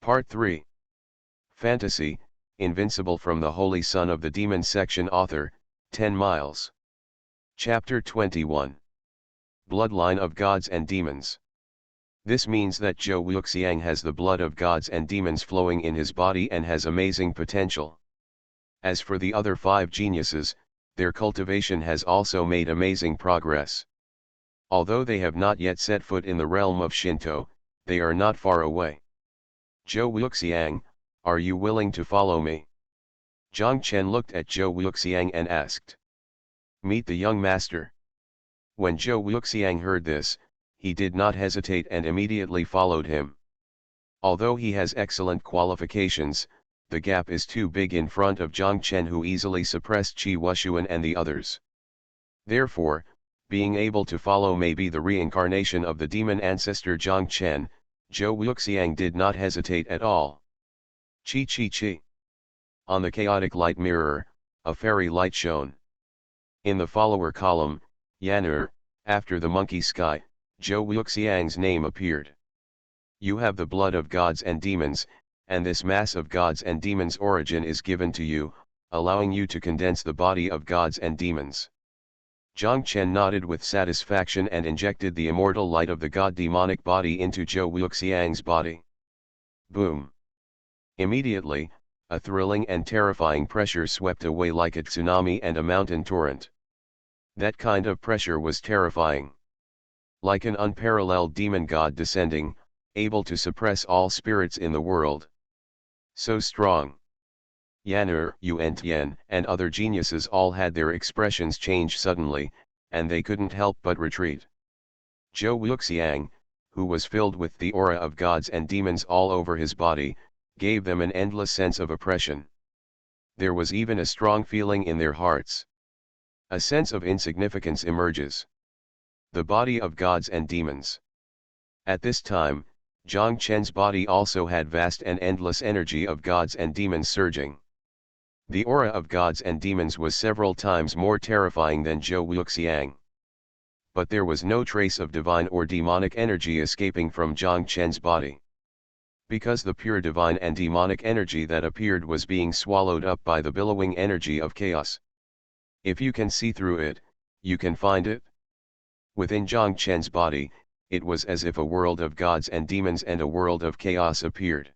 Part 3. Fantasy, Invincible from the Holy Son of the Demon Section Author, 10 miles. Chapter 21. Bloodline of Gods and Demons. This means that Zhou Wuxiang has the blood of gods and demons flowing in his body and has amazing potential. As for the other 5 geniuses, their cultivation has also made amazing progress. Although they have not yet set foot in the realm of Shinto, they are not far away. Zhou Wuxiang, are you willing to follow me? Zhang Chen looked at Zhou Wuxiang and asked. Meet the young master. When Zhou Wuxiang heard this, he did not hesitate and immediately followed him. Although he has excellent qualifications, the gap is too big in front of Zhang Chen, who easily suppressed Qi Wushuan and the others. Therefore, being able to follow may be the reincarnation of the demon ancestor Zhang Chen, Zhou Wuxiang did not hesitate at all. Chi chi chi. On the chaotic light mirror, a fairy light shone. In the follower column, Yan'er, after the monkey sky, Zhou Wuxiang's name appeared. You have the blood of gods and demons, and this mass of gods and demons origin is given to you, allowing you to condense the body of gods and demons. Zhang Chen nodded with satisfaction and injected the immortal light of the god-demonic body into Zhou Wuxiang's body. Boom! Immediately, a thrilling and terrifying pressure swept away like a tsunami and a mountain torrent. That kind of pressure was terrifying. Like an unparalleled demon god descending, able to suppress all spirits in the world. So strong. Yan'er, Yuan, and other geniuses all had their expressions change suddenly, and they couldn't help but retreat. Zhou Wuxiang, who was filled with the aura of gods and demons all over his body, gave them an endless sense of oppression. There was even a strong feeling in their hearts. A sense of insignificance emerges. The body of gods and demons. At this time, Zhang Chen's body also had vast and endless energy of gods and demons surging. The aura of gods and demons was several times more terrifying than Zhou Wuxiang. But there was no trace of divine or demonic energy escaping from Zhang Chen's body. Because the pure divine and demonic energy that appeared was being swallowed up by the billowing energy of chaos. If you can see through it, you can find it. Within Zhang Chen's body, it was as if a world of gods and demons and a world of chaos appeared.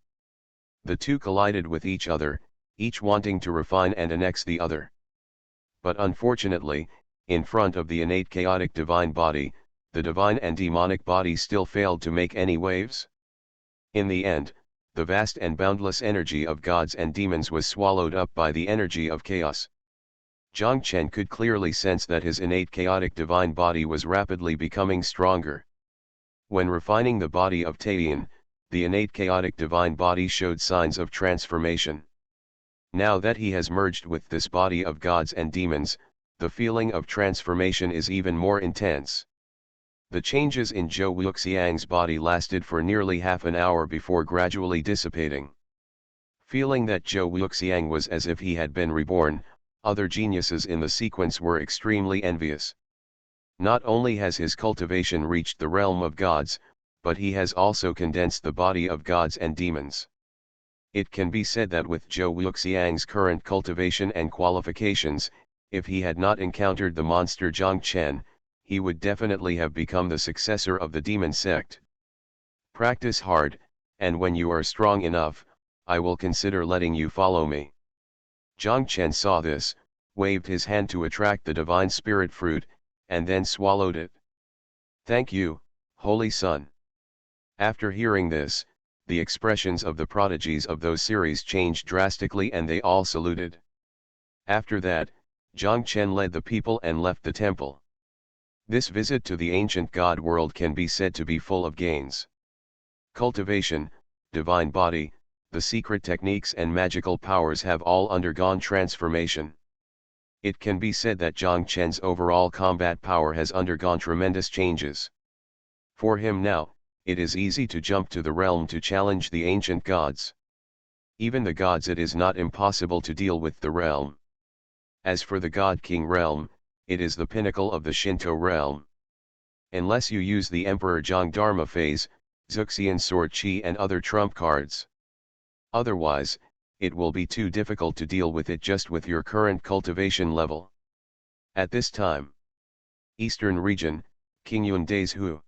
The two collided with each other, each wanting to refine and annex the other. But unfortunately, in front of the innate chaotic divine body, the divine and demonic body still failed to make any waves. In the end, the vast and boundless energy of gods and demons was swallowed up by the energy of chaos. Zhang Chen could clearly sense that his innate chaotic divine body was rapidly becoming stronger. When refining the body of Taiyin, the innate chaotic divine body showed signs of transformation. Now that he has merged with this body of gods and demons, the feeling of transformation is even more intense. The changes in Zhou Wuxiang's body lasted for nearly half an hour before gradually dissipating. Feeling that Zhou Wuxiang was as if he had been reborn, other geniuses in the sequence were extremely envious. Not only has his cultivation reached the realm of gods, but he has also condensed the body of gods and demons. It can be said that with Zhou Wuxiang's current cultivation and qualifications, if he had not encountered the monster Zhang Chen, he would definitely have become the successor of the demon sect. Practice hard, and when you are strong enough, I will consider letting you follow me. Zhang Chen saw this, waved his hand to attract the divine spirit fruit, and then swallowed it. Thank you, Holy Son. After hearing this, the expressions of the prodigies of those series changed drastically and they all saluted. After that, Zhang Chen led the people and left the temple. This visit to the ancient god world can be said to be full of gains. Cultivation, divine body, the secret techniques and magical powers have all undergone transformation. It can be said that Zhang Chen's overall combat power has undergone tremendous changes. For him now, it is easy to jump to the realm to challenge the ancient gods. Even the gods, it is not impossible to deal with the realm. As for the God King realm, it is the pinnacle of the Shinto realm. Unless you use the Emperor Zhang Dharma phase, Zuxian Sword Chi and other trump cards. Otherwise, it will be too difficult to deal with it just with your current cultivation level. At this time, Eastern region, King Yun Days Hu.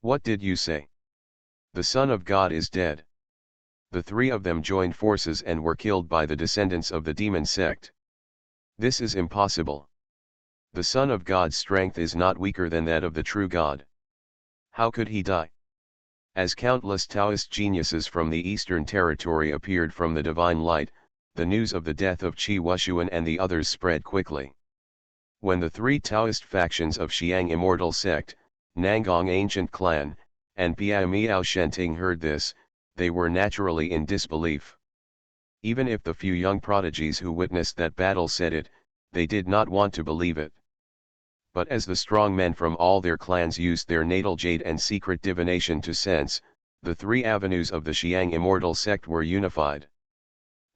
What did you say? The Son of God is dead. The three of them joined forces and were killed by the descendants of the demon sect. This is impossible. The Son of God's strength is not weaker than that of the true God. How could he die? As countless Taoist geniuses from the Eastern Territory appeared from the divine light, the news of the death of Qi Wushuan and the others spread quickly. When the three Taoist factions of Xiang Immortal Sect, Nangong Ancient Clan, and Piao Miao Shenting heard this, they were naturally in disbelief. Even if the few young prodigies who witnessed that battle said it, they did not want to believe it. But as the strong men from all their clans used their natal jade and secret divination to sense, the three avenues of the Xiang Immortal Sect were unified.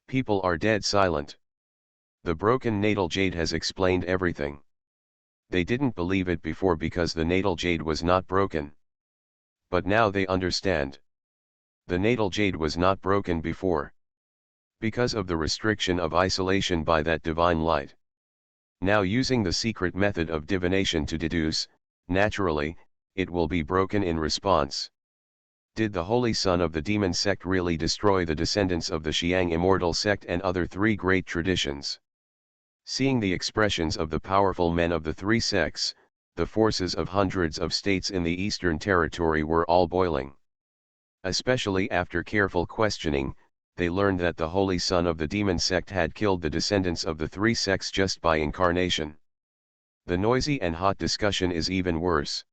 People are dead silent. The broken natal jade has explained everything. They didn't believe it before because the natal jade was not broken. But now they understand. The natal jade was not broken before. Because of the restriction of isolation by that divine light. Now using the secret method of divination to deduce, naturally, it will be broken in response. Did the Holy Son of the Demon Sect really destroy the descendants of the Xiang Immortal Sect and other three great traditions? Seeing the expressions of the powerful men of the three sects, the forces of hundreds of states in the Eastern Territory were all boiling. Especially after careful questioning, they learned that the Holy Son of the Demon Sect had killed the descendants of the three sects just by incarnation. The noisy and hot discussion is even worse.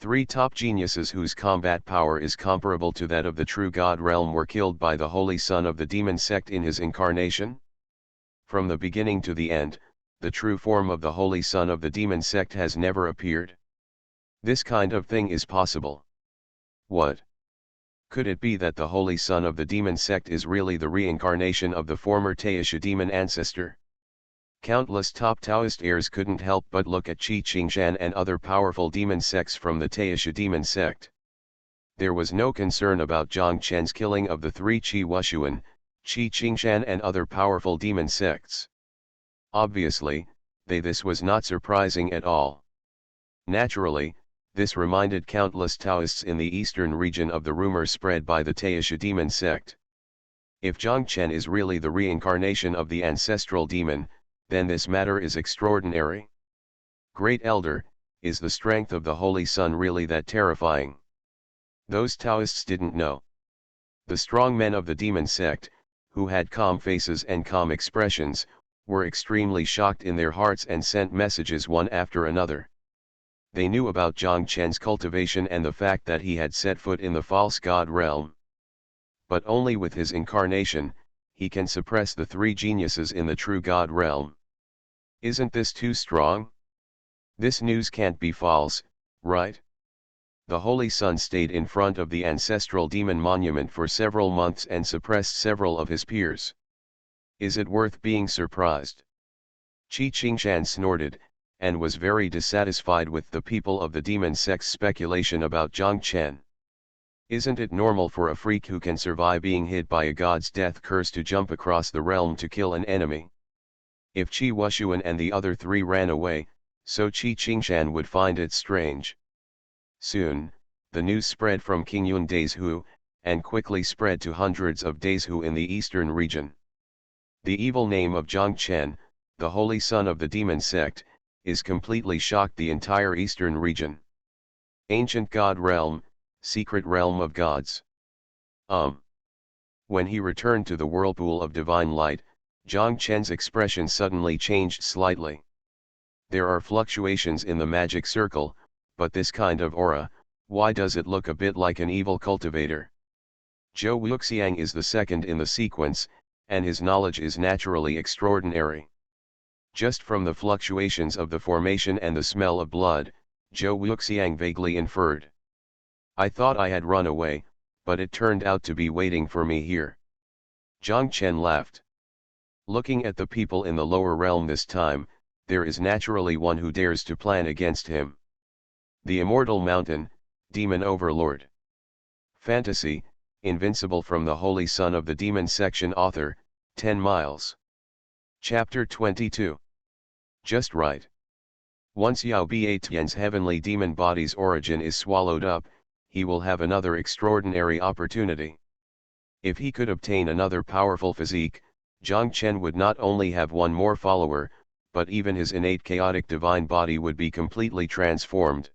Three top geniuses whose combat power is comparable to that of the true God realm were killed by the Holy Son of the Demon Sect in his incarnation. From the beginning to the end, the true form of the Holy Son of the Demon Sect has never appeared. This kind of thing is possible. What? Could it be that the Holy Son of the Demon Sect is really the reincarnation of the former Taisha demon ancestor? Countless top Taoist heirs couldn't help but look at Qi Qingshan and other powerful demon sects from the Taisha demon sect. There was no concern about Zhang Chen's killing of the three Qi Wushuan, Qi Qingshan and other powerful demon sects. Obviously, this was not surprising at all. Naturally, this reminded countless Taoists in the eastern region of the rumor spread by the Taisha demon sect. If Zhang Chen is really the reincarnation of the ancestral demon, then this matter is extraordinary. Great Elder, is the strength of the Holy Son really that terrifying? Those Taoists didn't know. The strong men of the demon sect, who had calm faces and calm expressions, were extremely shocked in their hearts and sent messages one after another. They knew about Zhang Chen's cultivation and the fact that he had set foot in the false god realm. But only with his incarnation, he can suppress the three geniuses in the true god realm. Isn't this too strong? This news can't be false, right? The Holy Son stayed in front of the ancestral demon monument for several months and suppressed several of his peers. Is it worth being surprised? Qi Qingshan snorted, and was very dissatisfied with the people of the demon sect's speculation about Zhang Chen. Isn't it normal for a freak who can survive being hit by a god's death curse to jump across the realm to kill an enemy? If Qi Wushuan and the other three ran away, so Qi Qingshan would find it strange. Soon, the news spread from King Yun Days Hu, and quickly spread to hundreds of Days Hu in the eastern region. The evil name of Zhang Chen, the Holy Son of the Demon Sect, is completely shocked the entire eastern region. Ancient God realm, secret realm of gods. When he returned to the whirlpool of divine light, Zhang Chen's expression suddenly changed slightly. There are fluctuations in the magic circle, but this kind of aura, why does it look a bit like an evil cultivator? Zhou Wuxiang is the second in the sequence, and his knowledge is naturally extraordinary. Just from the fluctuations of the formation and the smell of blood, Zhou Wuxiang vaguely inferred. I thought I had run away, but it turned out to be waiting for me here. Zhang Chen laughed. Looking at the people in the lower realm this time, there is naturally one who dares to plan against him. The Immortal Mountain, Demon Overlord. Fantasy, Invincible from the Holy Son of the Demon Section author, 10 miles. Chapter 22. Just right. Once Yao Biatian's heavenly demon body's origin is swallowed up, he will have another extraordinary opportunity. If he could obtain another powerful physique, Zhang Chen would not only have one more follower, but even his innate chaotic divine body would be completely transformed.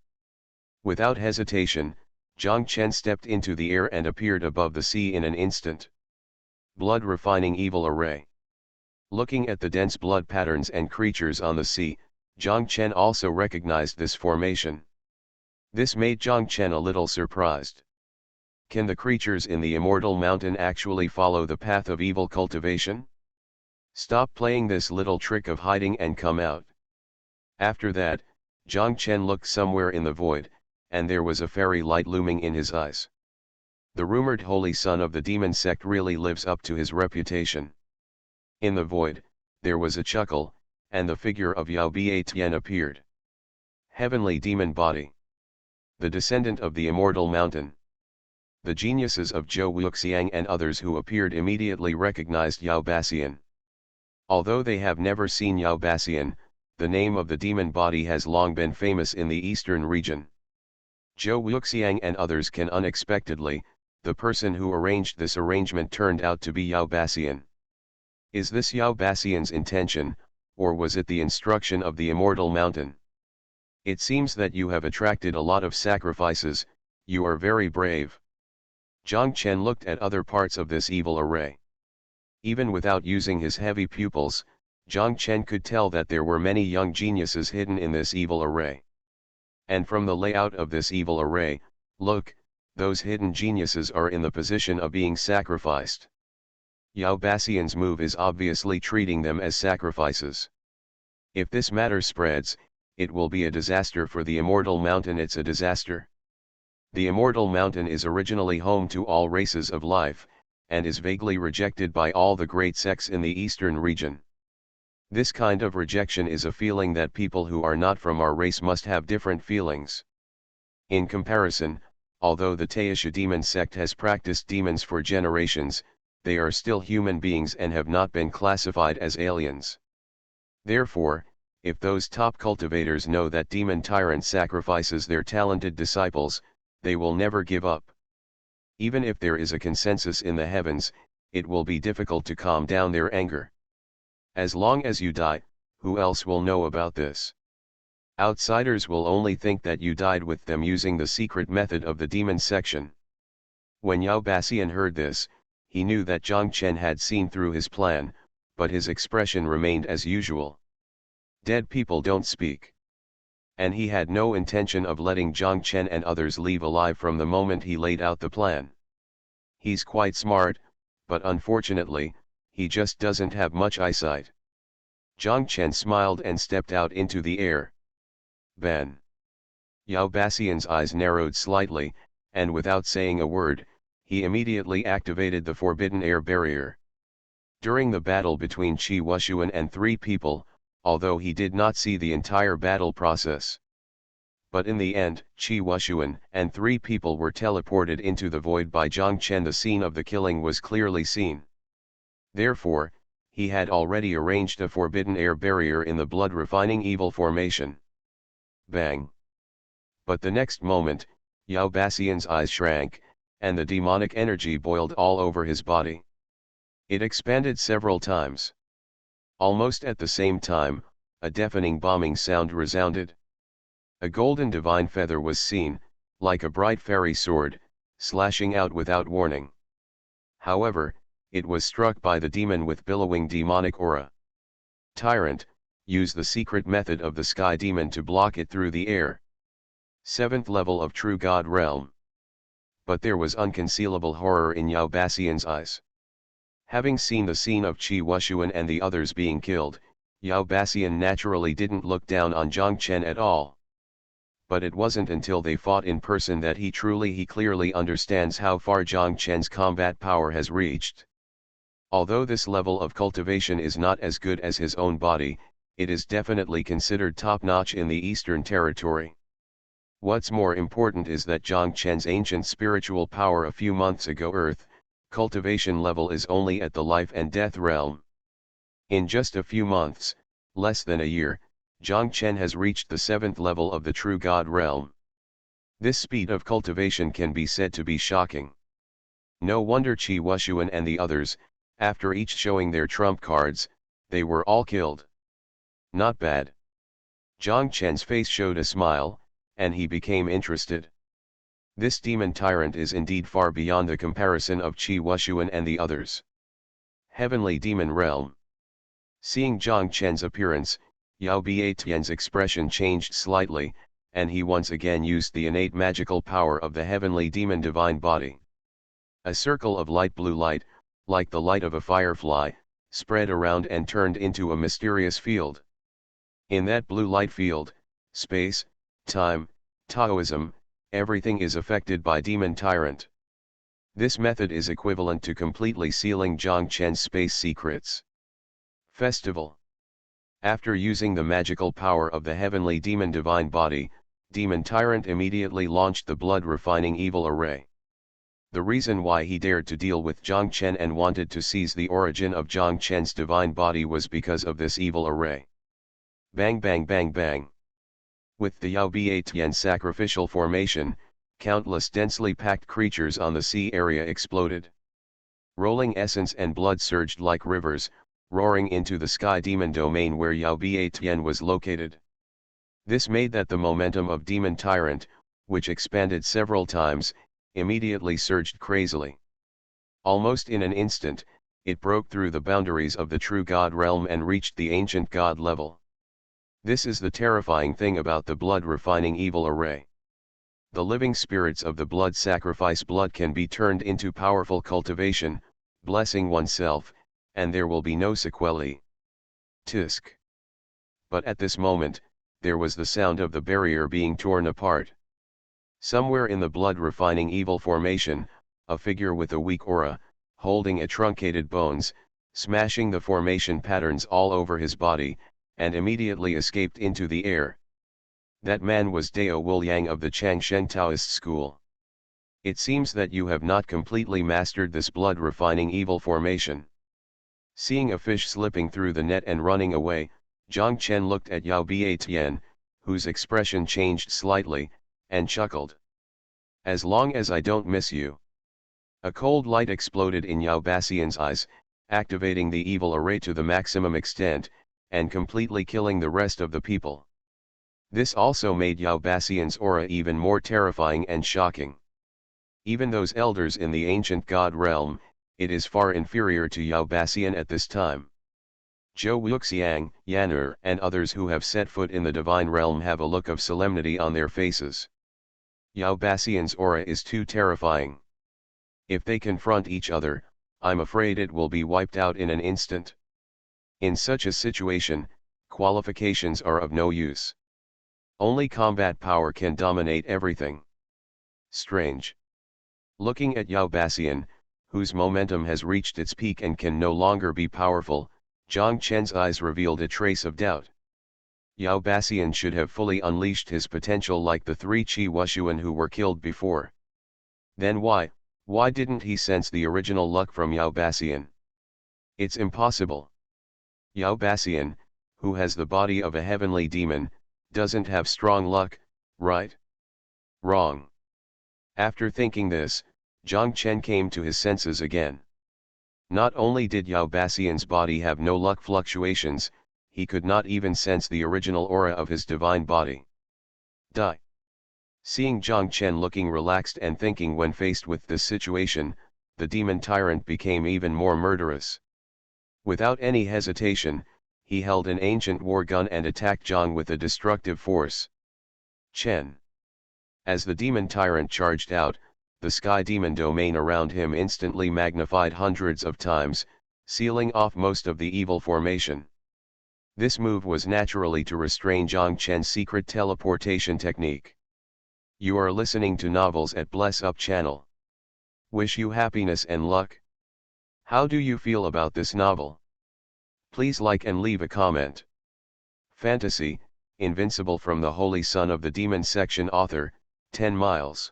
Without hesitation, Zhang Chen stepped into the air and appeared above the sea in an instant. Blood refining evil array. Looking at the dense blood patterns and creatures on the sea, Zhang Chen also recognized this formation. This made Zhang Chen a little surprised. Can the creatures in the immortal mountain actually follow the path of evil cultivation? Stop playing this little trick of hiding and come out. After that, Zhang Chen looked somewhere in the void, and there was a fairy light looming in his eyes. The rumored holy son of the demon sect really lives up to his reputation. In the void, there was a chuckle, and the figure of Yao Biatian appeared. Heavenly demon body. The descendant of the immortal mountain. The geniuses of Zhou Wuxiang and others who appeared immediately recognized Yao Basian. Although they have never seen Yao Basian, the name of the demon body has long been famous in the eastern region. Zhou Wuxiang and others can unexpectedly, the person who arranged this arrangement turned out to be Yao Basian. Is this Yao Basian's intention, or was it the instruction of the immortal mountain? It seems that you have attracted a lot of sacrifices, you are very brave. Zhang Chen looked at other parts of this evil array. Even without using his heavy pupils, Zhang Chen could tell that there were many young geniuses hidden in this evil array. And from the layout of this evil array, look, those hidden geniuses are in the position of being sacrificed. Yao Basian's move is obviously treating them as sacrifices. If this matter spreads, it will be a disaster for the immortal mountain. It's a disaster. The immortal mountain is originally home to all races of life, and is vaguely rejected by all the great sects in the eastern region. This kind of rejection is a feeling that people who are not from our race must have different feelings. In comparison, although the Taisha demon sect has practiced demons for generations, they are still human beings and have not been classified as aliens. Therefore, if those top cultivators know that demon tyrant sacrifices their talented disciples, they will never give up. Even if there is a consensus in the heavens, it will be difficult to calm down their anger. As long as you die, who else will know about this? Outsiders will only think that you died with them using the secret method of the demon section. When Yao Basian heard this, he knew that Zhang Chen had seen through his plan, but his expression remained as usual. Dead people don't speak. And he had no intention of letting Zhang Chen and others leave alive from the moment he laid out the plan. He's quite smart, but unfortunately, he just doesn't have much eyesight. Zhang Chen smiled and stepped out into the air. Ben. Yao Basian's eyes narrowed slightly, and without saying a word, he immediately activated the forbidden air barrier. During the battle between Qi Wushuan and three people, although he did not see the entire battle process. But in the end, Qi Wushuan and three people were teleported into the void by Zhang Chen. The scene of the killing was clearly seen. Therefore, he had already arranged a forbidden air barrier in the blood-refining evil formation. Bang! But the next moment, Yao Basian's eyes shrank, and the demonic energy boiled all over his body. It expanded several times. Almost at the same time, a deafening bombing sound resounded. A golden divine feather was seen, like a bright fairy sword, slashing out without warning. However, it was struck by the demon with billowing demonic aura. Tyrant, use the secret method of the sky demon to block it through the air. 7th level of True God realm. But there was unconcealable horror in Yao Basian's eyes. Having seen the scene of Qi Wushuan and the others being killed, Yao Basian naturally didn't look down on Zhang Chen at all. But it wasn't until they fought in person that he clearly understands how far Zhang Chen's combat power has reached. Although this level of cultivation is not as good as his own body, it is definitely considered top-notch in the Eastern Territory. What's more important is that Zhang Chen's ancient spiritual power a few months ago Earth, cultivation level is only at the life and death realm. In just a few months, less than a year, Zhang Chen has reached the 7th level of the true God realm. This speed of cultivation can be said to be shocking. No wonder Qi Wushuan and the others, after each showing their trump cards, they were all killed. Not bad. Zhang Chen's face showed a smile, and he became interested. This demon tyrant is indeed far beyond the comparison of Qi Wushuan and the others. Heavenly Demon Realm. Seeing Zhang Chen's appearance, Yao Biatian's expression changed slightly, and he once again used the innate magical power of the heavenly demon divine body. A circle of light blue light, like the light of a firefly, spread around and turned into a mysterious field. In that blue light field, space, time, Taoism, everything is affected by demon tyrant. This method is equivalent to completely sealing Zhang Chen's space secrets. Festival. After using the magical power of the heavenly demon divine body, demon tyrant immediately launched the blood refining evil array. The reason why he dared to deal with Zhang Chen and wanted to seize the origin of Zhang Chen's divine body was because of this evil array. Bang bang bang bang. With the Yao Biatian sacrificial formation, countless densely packed creatures on the sea area exploded. Rolling essence and blood surged like rivers, roaring into the sky demon domain where Yao Biatian was located. This made that the momentum of demon tyrant, which expanded several times, immediately surged crazily. Almost in an instant, it broke through the boundaries of the true God realm and reached the ancient God level. This is the terrifying thing about the blood refining evil array. The living spirits of the blood sacrifice blood can be turned into powerful cultivation, blessing oneself, and there will be no sequelae. Tisk. But at this moment, there was the sound of the barrier being torn apart. Somewhere in the blood refining evil formation, a figure with a weak aura, holding a truncated bones, smashing the formation patterns all over his body, and immediately escaped into the air. That man was Dao Wuliang of the Changsheng Taoist school. It seems that you have not completely mastered this blood refining evil formation. Seeing a fish slipping through the net and running away, Zhang Chen looked at Yao Biatian, whose expression changed slightly, and chuckled. As long as I don't miss you. A cold light exploded in Yao Biatian's eyes, activating the evil array to the maximum extent, and completely killing the rest of the people. This also made Yao Biatian's aura even more terrifying and shocking. Even those elders in the ancient God realm, it is far inferior to Yao Biatian at this time. Zhou Wuxiang, Yan'er, and others who have set foot in the divine realm have a look of solemnity on their faces. Yao Biatian's aura is too terrifying. If they confront each other, I'm afraid it will be wiped out in an instant. In such a situation, qualifications are of no use. Only combat power can dominate everything. Strange. Looking at Yao Biatian, whose momentum has reached its peak and can no longer be powerful, Zhang Chen's eyes revealed a trace of doubt. Yao Biatian should have fully unleashed his potential like the 3 Qi Wushuan who were killed before. Then why didn't he sense the original luck from Yao Biatian? It's impossible. Yao Biatian, who has the body of a heavenly demon, doesn't have strong luck, right? Wrong. After thinking this, Zhang Chen came to his senses again. Not only did Yao Biatian's body have no luck fluctuations, he could not even sense the original aura of his divine body. Die. Seeing Zhang Chen looking relaxed and thinking when faced with this situation, the demon tyrant became even more murderous. Without any hesitation, he held an ancient war gun and attacked Zhang with a destructive force. Chen. As the demon tyrant charged out, the sky demon domain around him instantly magnified hundreds of times, sealing off most of the evil formation. This move was naturally to restrain Zhang Chen's secret teleportation technique. You are listening to Novels at Bless Up channel. Wish you happiness and luck. How do you feel about this novel? Please like and leave a comment. Fantasy, Invincible from the Holy Son of the Demon section author, 10 miles.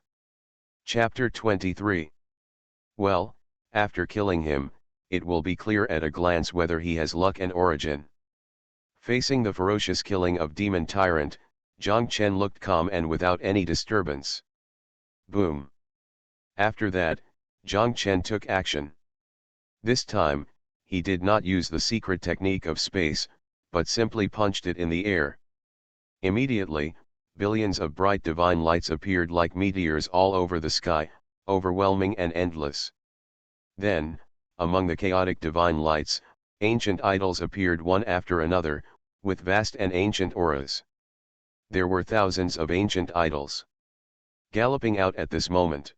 Chapter 23. Well, after killing him, it will be clear at a glance whether he has luck and origin. Facing the ferocious killing of Demon Tyrant, Zhang Chen looked calm and without any disturbance. Boom. After that, Zhang Chen took action. This time, he did not use the secret technique of space, but simply punched it in the air. Immediately, billions of bright divine lights appeared like meteors all over the sky, overwhelming and endless. Then, among the chaotic divine lights, ancient idols appeared one after another, with vast and ancient auras. There were thousands of ancient idols galloping out at this moment.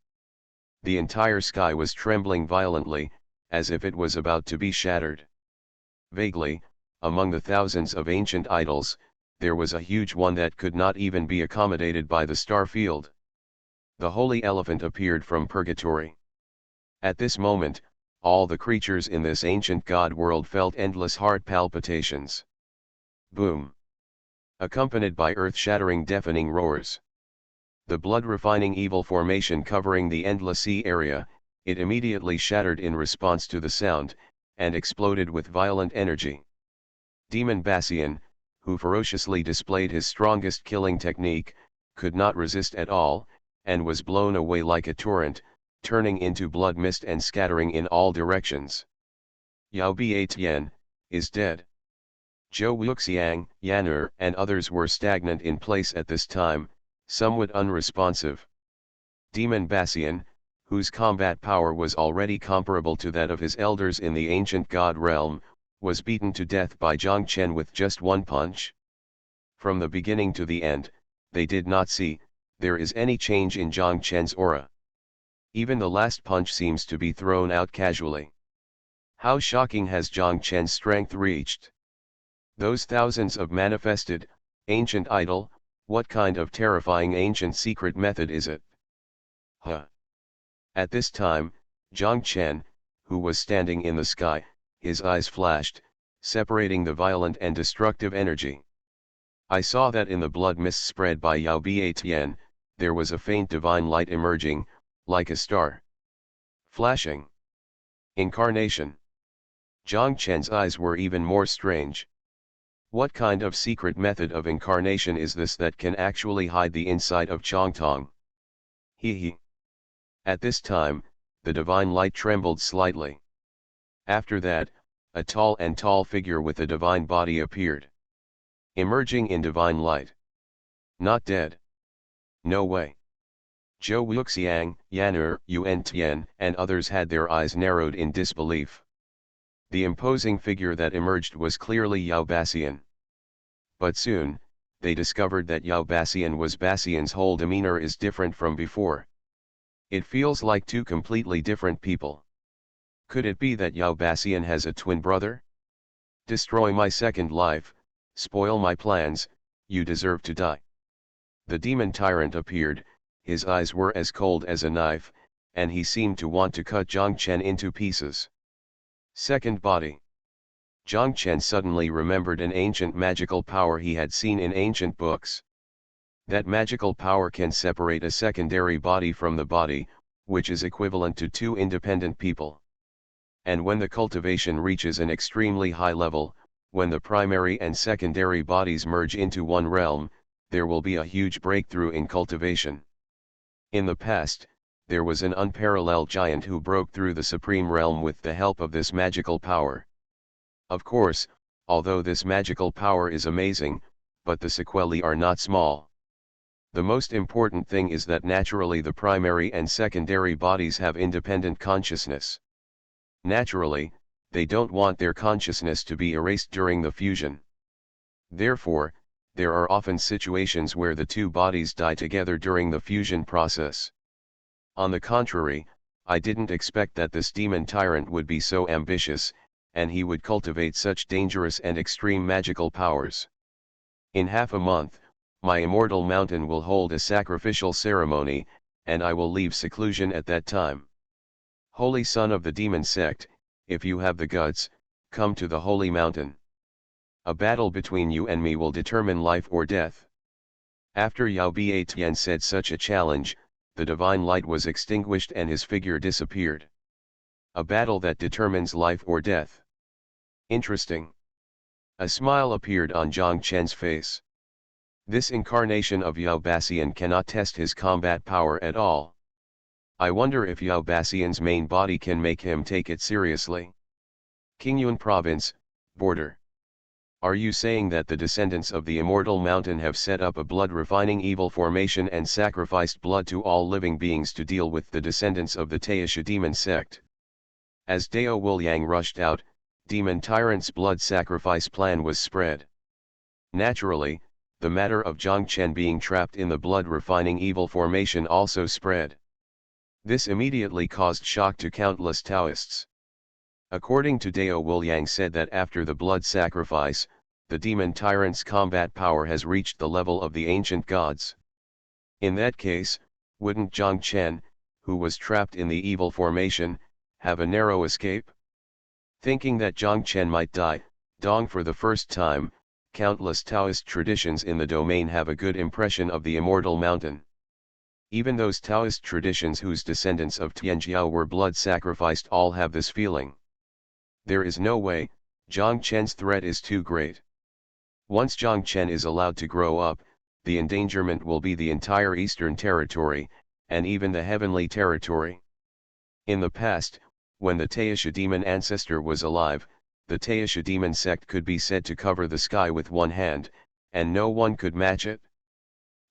The entire sky was trembling violently, as if it was about to be shattered. Vaguely, among the thousands of ancient idols, there was a huge one that could not even be accommodated by the star field. The holy elephant appeared from purgatory. At this moment, all the creatures in this ancient god world felt endless heart palpitations. Boom! Accompanied by earth-shattering deafening roars. The blood-refining evil formation covering the endless sea area, it immediately shattered in response to the sound, and exploded with violent energy. Demon Bassian, who ferociously displayed his strongest killing technique, could not resist at all, and was blown away like a torrent, turning into blood mist and scattering in all directions. Yao Biatian is dead. Zhou Wuxiang, Yan'er and others were stagnant in place at this time, somewhat unresponsive. Demon Bassian, whose combat power was already comparable to that of his elders in the ancient god realm, was beaten to death by Zhang Chen with just one punch. From the beginning to the end, they did not see there is any change in Zhang Chen's aura. Even the last punch seems to be thrown out casually. How shocking has Zhang Chen's strength reached? Those thousands of manifested, ancient idol, what kind of terrifying ancient secret method is it? Huh. At this time, Zhang Chen, who was standing in the sky, his eyes flashed, separating the violent and destructive energy. I saw that in the blood mist spread by Yao Biatian, there was a faint divine light emerging, like a star. Flashing. Incarnation. Zhang Chen's eyes were even more strange. What kind of secret method of incarnation is this that can actually hide the inside of Changtong? He. At this time, the divine light trembled slightly. After that, a tall figure with a divine body appeared. Emerging in divine light. Not dead. No way. Zhou Wuxiang, Yan'er, Yuan Tian and others had their eyes narrowed in disbelief. The imposing figure that emerged was clearly Yao Bassian. But soon, they discovered that Yao Bassian was Bassian's whole demeanor is different from before. It feels like two completely different people. Could it be that Yao Bassian has a twin brother? Destroy my second life, spoil my plans, you deserve to die. The demon tyrant appeared, his eyes were as cold as a knife, and he seemed to want to cut Zhang Chen into pieces. Second body. Zhang Chen suddenly remembered an ancient magical power he had seen in ancient books. That magical power can separate a secondary body from the body, which is equivalent to two independent people. And when the cultivation reaches an extremely high level, when the primary and secondary bodies merge into one realm, there will be a huge breakthrough in cultivation. In the past, there was an unparalleled giant who broke through the supreme realm with the help of this magical power. Of course, although this magical power is amazing, but the sequelae are not small. The most important thing is that naturally the primary and secondary bodies have independent consciousness. Naturally, they don't want their consciousness to be erased during the fusion. Therefore, there are often situations where the two bodies die together during the fusion process. On the contrary, I didn't expect that this demon tyrant would be so ambitious, and he would cultivate such dangerous and extreme magical powers. In half a month, my immortal mountain will hold a sacrificial ceremony, and I will leave seclusion at that time. Holy son of the demon sect, if you have the guts, come to the holy mountain. A battle between you and me will determine life or death. After Yao Biatian said such a challenge, the divine light was extinguished and his figure disappeared. A battle that determines life or death. Interesting. A smile appeared on Zhang Chen's face. This incarnation of Yao Basian cannot test his combat power at all. I wonder if Yao Basian's main body can make him take it seriously. Qingyun Province, border. Are you saying that the descendants of the immortal mountain have set up a blood-refining evil formation and sacrificed blood to all living beings to deal with the descendants of the Taisha demon sect? As Dao Wuliang rushed out, demon tyrant's blood sacrifice plan was spread. Naturally, the matter of Zhang Chen being trapped in the blood-refining evil formation also spread. This immediately caused shock to countless Taoists. According to Dao Wuliang said that after the blood sacrifice, the demon tyrant's combat power has reached the level of the ancient gods. In that case, wouldn't Zhang Chen, who was trapped in the evil formation, have a narrow escape? Thinking that Zhang Chen might die, Dong for the first time, countless Taoist traditions in the domain have a good impression of the immortal mountain. Even those Taoist traditions whose descendants of Tianjiao were blood sacrificed all have this feeling. There is no way, Zhang Chen's threat is too great. Once Zhang Chen is allowed to grow up, the endangerment will be the entire Eastern Territory, and even the Heavenly Territory. In the past, when the Taisha demon ancestor was alive, the Taisha demon sect could be said to cover the sky with one hand, and no one could match it.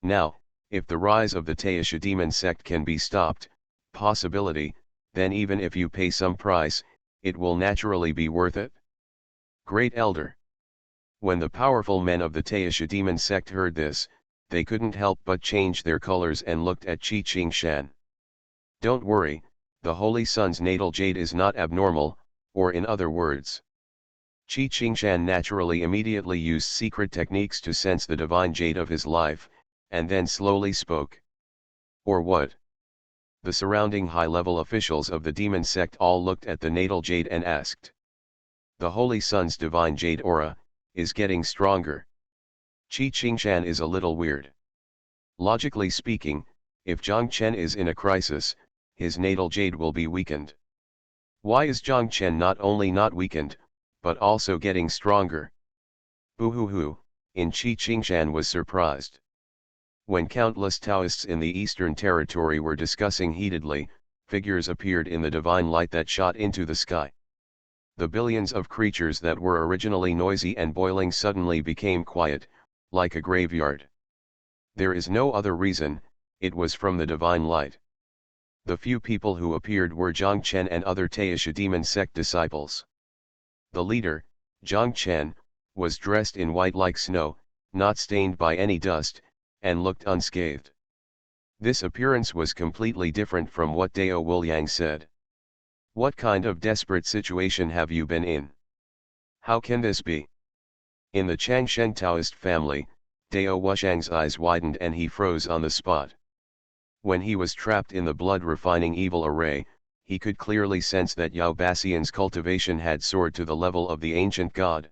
Now, if the rise of the Taisha demon sect can be stopped, possibility, then even if you pay some price, it will naturally be worth it. Great Elder. When the powerful men of the Taisha demon sect heard this, they couldn't help but change their colors and looked at Qi Qingshan. Don't worry, the Holy Sun's natal jade is not abnormal, or in other words. Qi Qingshan naturally immediately used secret techniques to sense the divine jade of his life, and then slowly spoke. Or what? The surrounding high-level officials of the demon sect all looked at the natal jade and asked. The Holy Sun's divine jade aura is getting stronger. Qi Qingshan is a little weird. Logically speaking, if Zhang Chen is in a crisis, his natal jade will be weakened. Why is Zhang Chen not only not weakened, but also getting stronger? Boo-hoo-hoo, in Qi Qingshan was surprised. When countless Taoists in the Eastern Territory were discussing heatedly, figures appeared in the divine light that shot into the sky. The billions of creatures that were originally noisy and boiling suddenly became quiet, like a graveyard. There is no other reason, it was from the divine light. The few people who appeared were Zhang Chen and other Taisha demon sect disciples. The leader, Zhang Chen, was dressed in white like snow, not stained by any dust, and looked unscathed. This appearance was completely different from what Dao Wuliang said. What kind of desperate situation have you been in? How can this be? In the Changsheng Taoist family, Dao Wushang's eyes widened and he froze on the spot. When he was trapped in the blood-refining evil array, he could clearly sense that Yao Basian's cultivation had soared to the level of the ancient god.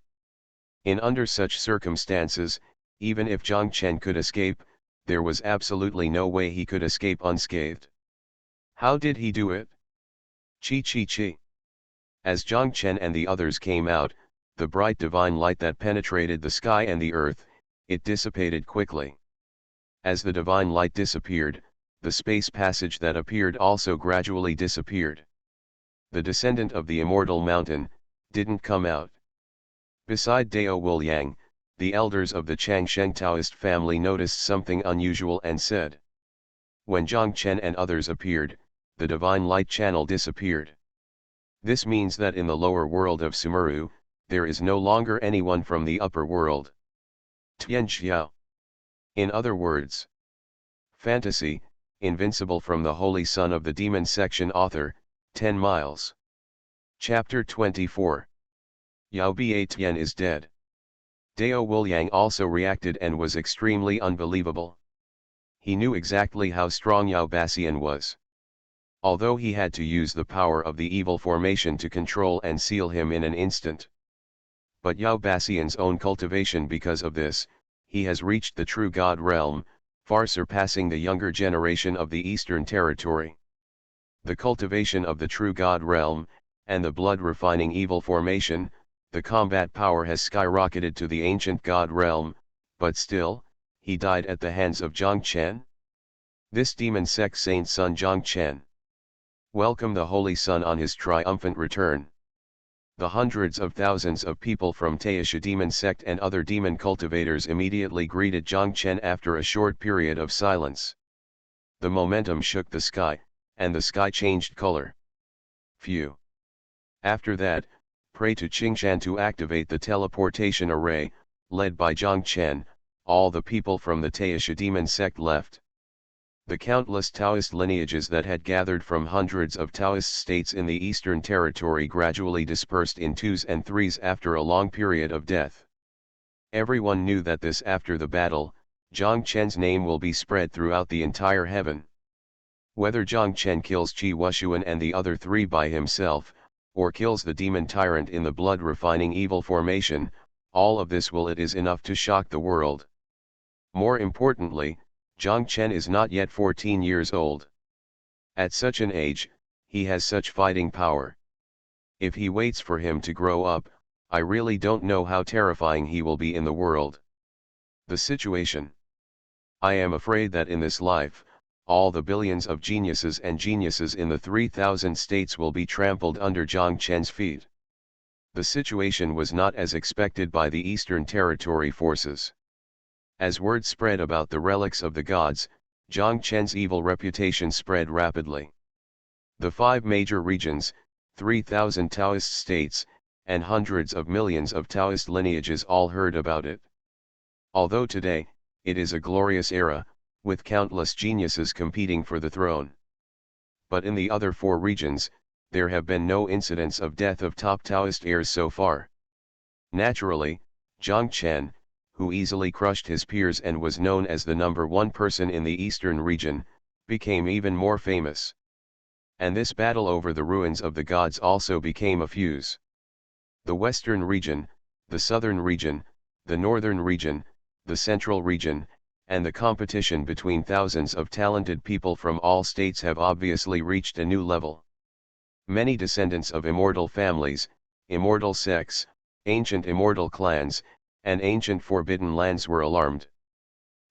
Under such circumstances, even if Zhang Chen could escape, there was absolutely no way he could escape unscathed. How did he do it? Chi. As Zhang Chen and the others came out, the bright divine light that penetrated the sky and the earth, it dissipated quickly. As the divine light disappeared, the space passage that appeared also gradually disappeared. The descendant of the immortal mountain didn't come out. Beside Dao Wuliang, the elders of the Changsheng Taoist family noticed something unusual and said. When Zhang Chen and others appeared, the divine light channel disappeared. This means that in the lower world of Sumeru, there is no longer anyone from the upper world. Tianjiao. In other words, fantasy, Invincible from the Holy Son of the Demon Section author, 10 miles. Chapter 24. Yao Biatian is dead. Dao Wuliang also reacted and was extremely unbelievable. He knew exactly how strong Yao Basian was. Although he had to use the power of the evil formation to control and seal him in an instant. But Yao Bassian's own cultivation, because of this, he has reached the true God realm, far surpassing the younger generation of the Eastern Territory. The cultivation of the true God realm, and the blood-refining evil formation, the combat power has skyrocketed to the ancient God realm, but still, he died at the hands of Zhang Chen. This demon sect saint son Zhang Chen. Welcome the Holy Son on his triumphant return. The hundreds of thousands of people from Taisha demon sect and other demon cultivators immediately greeted Zhang Chen after a short period of silence. The momentum shook the sky, and the sky changed color. Phew. After that, pray to Qingshan to activate the teleportation array, led by Zhang Chen. All the people from the Taisha demon sect left. The countless Taoist lineages that had gathered from hundreds of Taoist states in the Eastern Territory gradually dispersed in twos and threes after a long period of death. Everyone knew that this after the battle, Zhang Chen's name will be spread throughout the entire heaven. Whether Zhang Chen kills Qi Wushuan and the other three by himself, or kills the demon tyrant in the blood-refining evil formation, all of this it is enough to shock the world. More importantly, Zhang Chen is not yet 14 years old. At such an age, he has such fighting power. If he waits for him to grow up, I really don't know how terrifying he will be in the world. The situation. I am afraid that in this life, all the billions of geniuses and geniuses in the 3,000 states will be trampled under Zhang Chen's feet. The situation was not as expected by the Eastern Territory forces. As word spread about the relics of the gods, Zhang Chen's evil reputation spread rapidly. The 5 major regions, 3,000 Taoist states, and hundreds of millions of Taoist lineages all heard about it. Although today, it is a glorious era, with countless geniuses competing for the throne. But in the other 4 regions, there have been no incidents of death of top Taoist heirs so far. Naturally, Zhang Chen, who easily crushed his peers and was known as the #1 person in the eastern region, became even more famous. And this battle over the ruins of the gods also became a fuse. The western region, the southern region, the northern region, the central region, and the competition between thousands of talented people from all states have obviously reached a new level. Many descendants of immortal families, immortal sects, ancient immortal clans, and ancient forbidden lands were alarmed.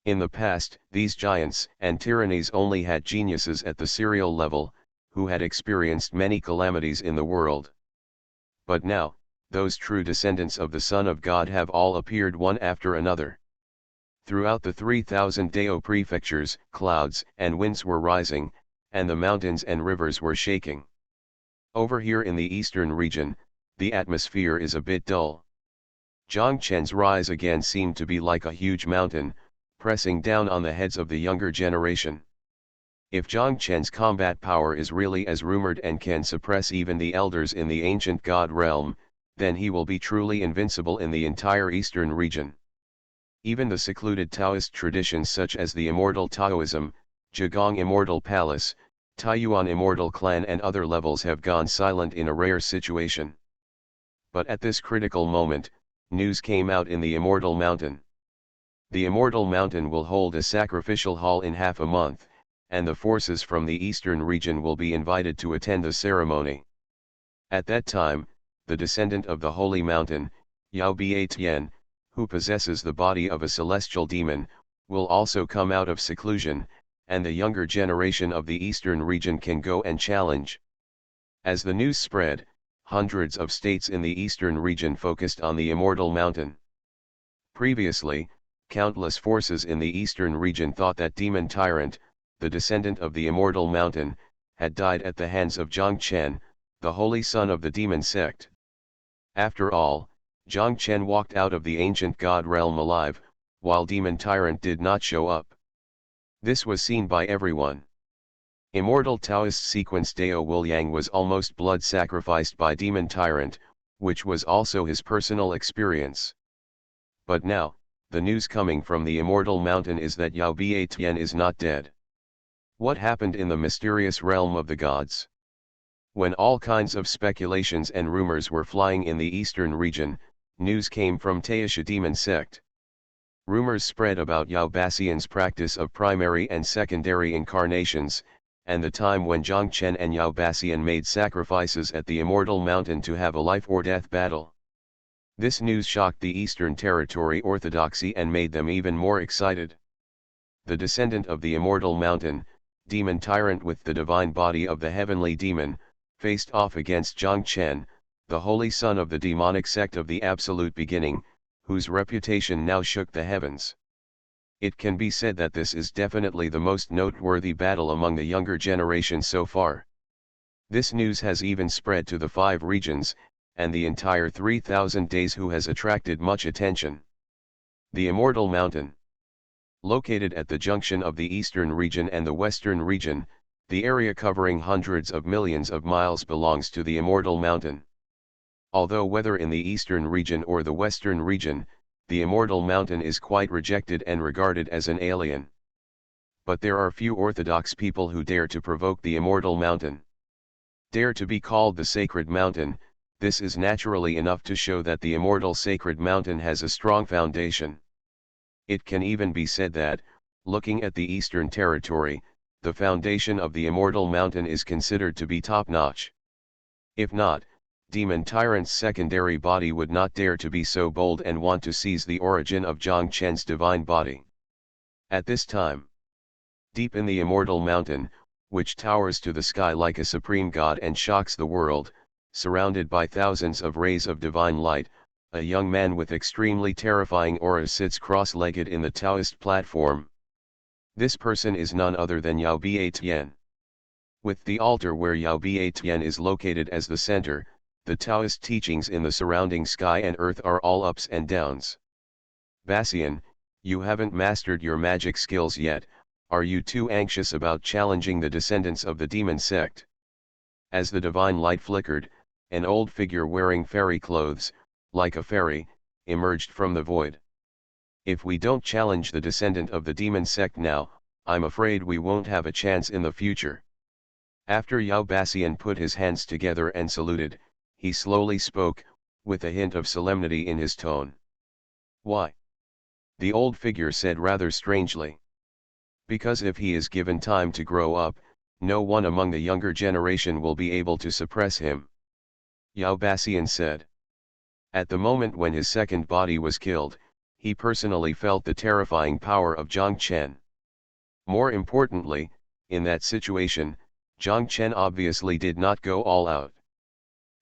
In the past, these giants and tyrannies only had geniuses at the serial level, who had experienced many calamities in the world. But now, those true descendants of the Son of God have all appeared one after another. Throughout the 3,000 Dao prefectures, clouds and winds were rising, and the mountains and rivers were shaking. Over here in the eastern region, the atmosphere is a bit dull. Zhang Chen's rise again seemed to be like a huge mountain, pressing down on the heads of the younger generation. If Zhang Chen's combat power is really as rumored and can suppress even the elders in the ancient God realm, then he will be truly invincible in the entire eastern region. Even the secluded Taoist traditions such as the Immortal Taoism, Zhigong Immortal Palace, Taiyuan Immortal Clan and other levels have gone silent in a rare situation. But at this critical moment, news came out in the Immortal Mountain. The Immortal Mountain will hold a sacrificial hall in half a month, and the forces from the eastern region will be invited to attend the ceremony. At that time, the descendant of the Holy Mountain, Yao Biatian, who possesses the body of a celestial demon, will also come out of seclusion, and the younger generation of the eastern region can go and challenge. As the news spread, hundreds of states in the eastern region focused on the Immortal Mountain. Previously, countless forces in the eastern region thought that demon tyrant, the descendant of the Immortal Mountain, had died at the hands of Zhang Chen, the holy son of the demon sect. After all, Zhang Chen walked out of the ancient god realm alive, while demon tyrant did not show up. This was seen by everyone. Immortal Taoist sequence Dao Wuliang was almost blood sacrificed by demon tyrant, which was also his personal experience. But now, the news coming from the Immortal Mountain is that Yao Biatian is not dead. What happened in the mysterious realm of the gods? When all kinds of speculations and rumors were flying in the eastern region, news came from Taisha demon sect. Rumors spread about Yao Basian's practice of primary and secondary incarnations, and the time when Zhongchen and Yao Basian made sacrifices at the Immortal Mountain to have a life-or-death battle. This news shocked the Eastern Territory Orthodoxy and made them even more excited. The descendant of the Immortal Mountain, demon tyrant with the divine body of the heavenly demon, faced off against Zhongchen, the holy son of the demonic sect of the Absolute Beginning, whose reputation now shook the heavens. It can be said that this is definitely the most noteworthy battle among the younger generation so far. This news has even spread to the 5 regions, and the entire 3,000 days who has attracted much attention. The Immortal Mountain. Located at the junction of the eastern region and the western region, the area covering hundreds of millions of miles belongs to the Immortal Mountain. Although whether in the eastern region or the western region, the Immortal Mountain is quite rejected and regarded as an alien. But there are few orthodox people who dare to provoke the Immortal Mountain. Dare to be called the Sacred Mountain, this is naturally enough to show that the Immortal Sacred Mountain has a strong foundation. It can even be said that, looking at the Eastern Territory, the foundation of the Immortal Mountain is considered to be top-notch. If not, demon tyrant's secondary body would not dare to be so bold and want to seize the origin of Zhongchen's divine body. At this time, deep in the Immortal Mountain, which towers to the sky like a supreme god and shocks the world, surrounded by thousands of rays of divine light, a young man with extremely terrifying aura sits cross-legged in the Taoist platform. This person is none other than Yao Biatian. With the altar where Yao Biatian is located as the center, the Taoist teachings in the surrounding sky and earth are all ups and downs. Basian, you haven't mastered your magic skills yet, are you too anxious about challenging the descendants of the demon sect? As the divine light flickered, an old figure wearing fairy clothes, like a fairy, emerged from the void. If we don't challenge the descendant of the demon sect now, I'm afraid we won't have a chance in the future. After Yao Basian put his hands together and saluted, he slowly spoke, with a hint of solemnity in his tone. Why? The old figure said rather strangely. Because if he is given time to grow up, no one among the younger generation will be able to suppress him. Yao Basian said. At the moment when his second body was killed, he personally felt the terrifying power of Zhongchen. More importantly, in that situation, Zhongchen obviously did not go all out.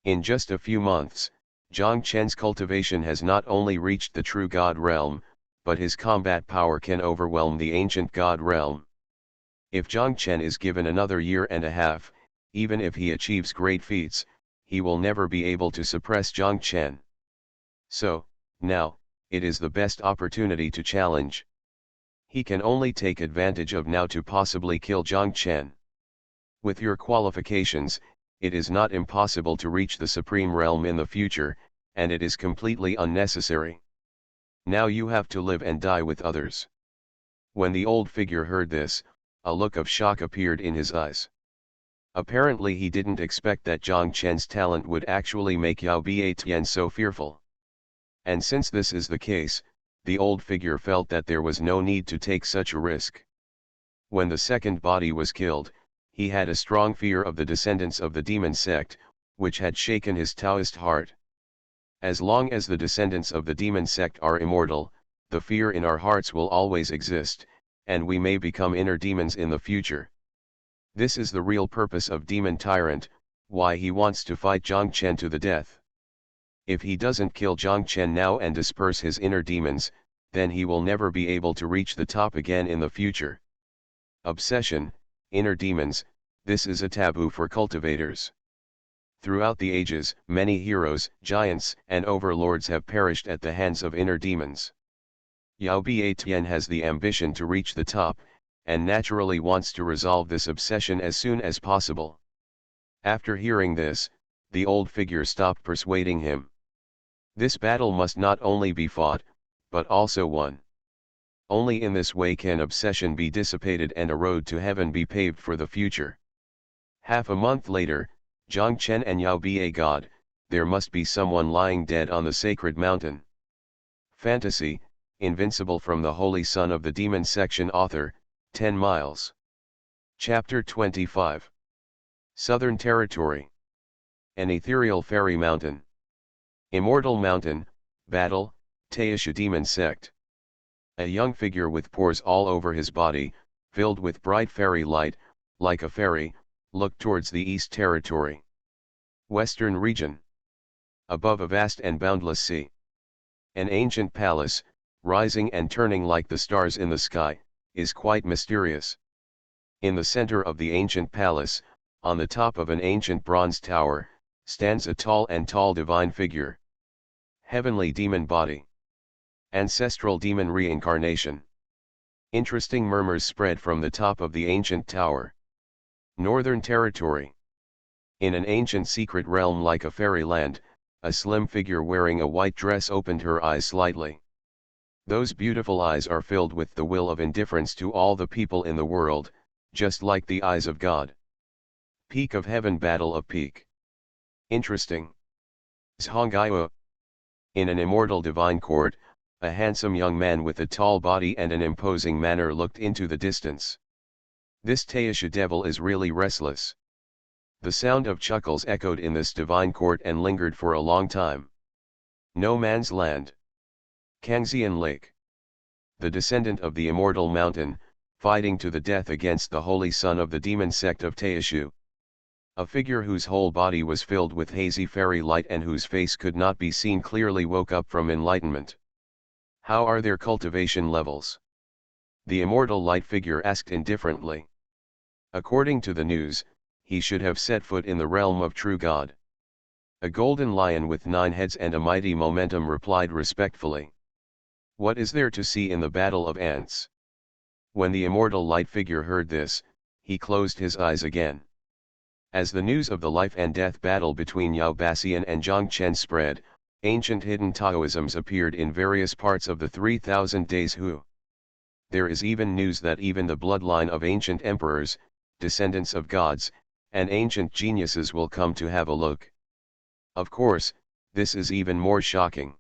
In just a few months, Zhongchen's cultivation has not only reached the true God realm, but his combat power can overwhelm the ancient God realm. If Zhongchen is given another year and a half, even if he achieves great feats, he will never be able to suppress Zhongchen. So, now, it is the best opportunity to challenge. He can only take advantage of now to possibly kill Zhongchen. With your qualifications, it is not impossible to reach the supreme realm in the future, and it is completely unnecessary. Now you have to live and die with others. When the old figure heard this, a look of shock appeared in his eyes. Apparently he didn't expect that Zhongchen's talent would actually make Yao Biatian so fearful. And since this is the case, the old figure felt that there was no need to take such a risk. When the second body was killed, he had a strong fear of the descendants of the demon sect, which had shaken his Taoist heart. As long as the descendants of the demon sect are immortal, the fear in our hearts will always exist, and we may become inner demons in the future. This is the real purpose of Demon Tyrant, why he wants to fight Zhongchen to the death. If he doesn't kill Zhongchen now and disperse his inner demons, then he will never be able to reach the top again in the future. Obsession, inner demons, this is a taboo for cultivators. Throughout the ages, many heroes, giants, and overlords have perished at the hands of inner demons. Yao Biatian has the ambition to reach the top, and naturally wants to resolve this obsession as soon as possible. After hearing this, the old figure stopped persuading him. This battle must not only be fought, but also won. Only in this way can obsession be dissipated and a road to heaven be paved for the future. Half a month later, Zhongchen and Yao Bia God, there must be someone lying dead on the sacred mountain. Fantasy, Invincible from the Holy Son of the Demon section author, 10 miles. Chapter 25. Southern Territory. An Ethereal Fairy Mountain. Immortal Mountain, Battle, Taisha Demon Sect. A young figure with pores all over his body, filled with bright fairy light, like a fairy, looked towards the East Territory. Western Region. Above a vast and boundless sea. An ancient palace, rising and turning like the stars in the sky, is quite mysterious. In the center of the ancient palace, on the top of an ancient bronze tower, stands a tall divine figure. Heavenly demon body. Ancestral demon reincarnation. Interesting murmurs spread from the top of the ancient tower. Northern Territory. In an ancient secret realm like a fairyland, a slim figure wearing a white dress opened her eyes slightly. Those beautiful eyes are filled with the will of indifference to all the people in the world, just like the eyes of God. Peak of Heaven, Battle of Peak. Interesting. Zhongaiwa. In an immortal divine court, a handsome young man with a tall body and an imposing manner looked into the distance. This Taisha devil is really restless. The sound of chuckles echoed in this divine court and lingered for a long time. No Man's Land. Kangxian Lake. The descendant of the immortal mountain, fighting to the death against the holy son of the demon sect of Taishu. A figure whose whole body was filled with hazy fairy light and whose face could not be seen clearly woke up from enlightenment. How are their cultivation levels? The immortal light figure asked indifferently. According to the news, he should have set foot in the realm of true God. A golden lion with 9 heads and a mighty momentum replied respectfully. What is there to see in the battle of ants? When the immortal light figure heard this, he closed his eyes again. As the news of the life and death battle between Yao Baxian and Zhang Chen spread, ancient hidden Taoisms appeared in various parts of the 3000 Days Hu. There is even news that even the bloodline of ancient emperors, descendants of gods, and ancient geniuses will come to have a look. Of course, this is even more shocking.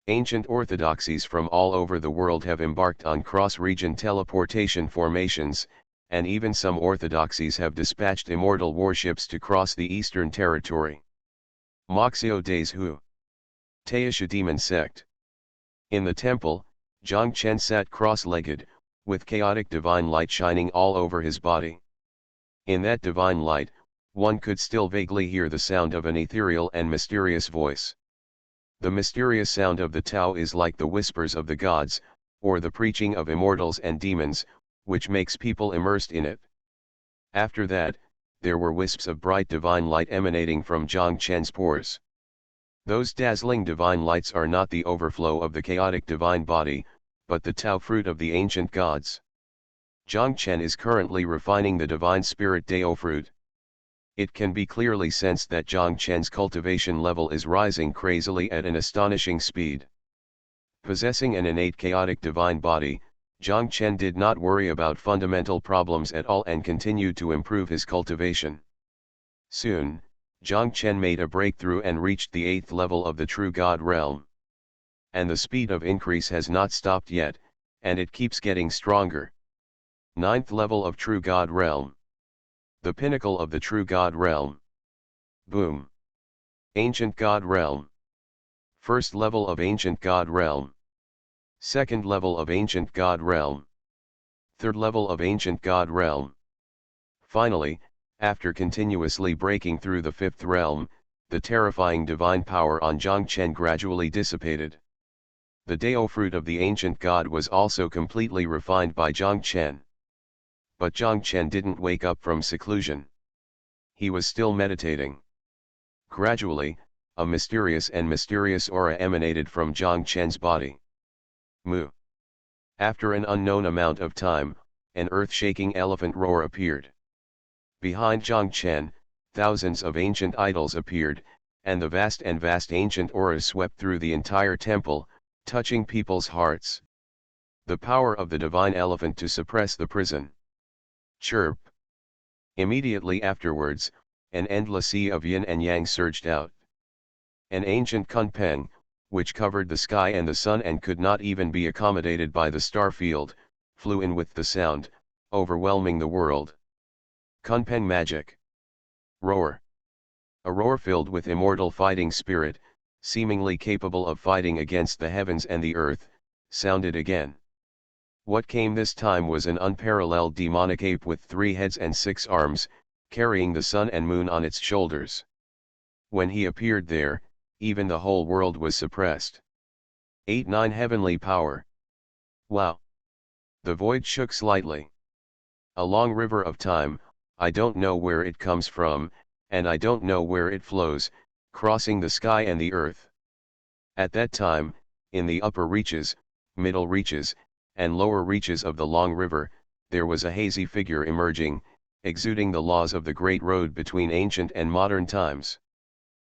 Ancient orthodoxies from all over the world have embarked on cross-region teleportation formations, and even some orthodoxies have dispatched immortal warships to cross the Eastern Territory. Moxio Days Hu. Taisha Demon Sect. In the temple, Zhang Chen sat cross-legged, with chaotic divine light shining all over his body. In that divine light, one could still vaguely hear the sound of an ethereal and mysterious voice. The mysterious sound of the Tao is like the whispers of the gods, or the preaching of immortals and demons, which makes people immersed in it. After that, there were wisps of bright divine light emanating from Zhang Chen's pores. Those dazzling divine lights are not the overflow of the chaotic divine body, but the Tao fruit of the ancient gods. Zhang Chen is currently refining the divine spirit Dao fruit. It can be clearly sensed that Zhang Chen's cultivation level is rising crazily at an astonishing speed. Possessing an innate chaotic divine body, Zhang Chen did not worry about fundamental problems at all and continued to improve his cultivation. Soon, Zhang Chen made a breakthrough and reached the 8th level of the true God realm. And the speed of increase has not stopped yet, and it keeps getting stronger. 9th level of true God realm. The pinnacle of the true God realm. Boom. Ancient God realm. 1st level of ancient God realm. 2nd level of ancient God realm. 3rd level of ancient God realm. Finally, after continuously breaking through the 5th realm, the terrifying divine power on Zhang Chen gradually dissipated. The Dao fruit of the ancient God was also completely refined by Zhang Chen. But Zhang Chen didn't wake up from seclusion. He was still meditating. Gradually, a mysterious aura emanated from Zhang Chen's body. Moo. After an unknown amount of time, an earth-shaking elephant roar appeared. Behind Zhang Chen, thousands of ancient idols appeared, and the vast ancient aura swept through the entire temple, touching people's hearts. The power of the divine elephant to suppress the prison. Chirp. Immediately afterwards, an endless sea of yin and yang surged out. An ancient Kunpeng, which covered the sky and the sun and could not even be accommodated by the star field, flew in with the sound, overwhelming the world. Kunpeng magic. Roar. A roar filled with immortal fighting spirit, seemingly capable of fighting against the heavens and the earth, sounded again. What came this time was an unparalleled demonic ape with 3 heads and 6 arms, carrying the sun and moon on its shoulders. When he appeared there, even the whole world was suppressed. 8-9 Heavenly power. Wow! The void shook slightly. A long river of time, I don't know where it comes from, and I don't know where it flows, crossing the sky and the earth. At that time, in the upper reaches, middle reaches, and lower reaches of the long river, there was a hazy figure emerging, exuding the laws of the great road between ancient and modern times.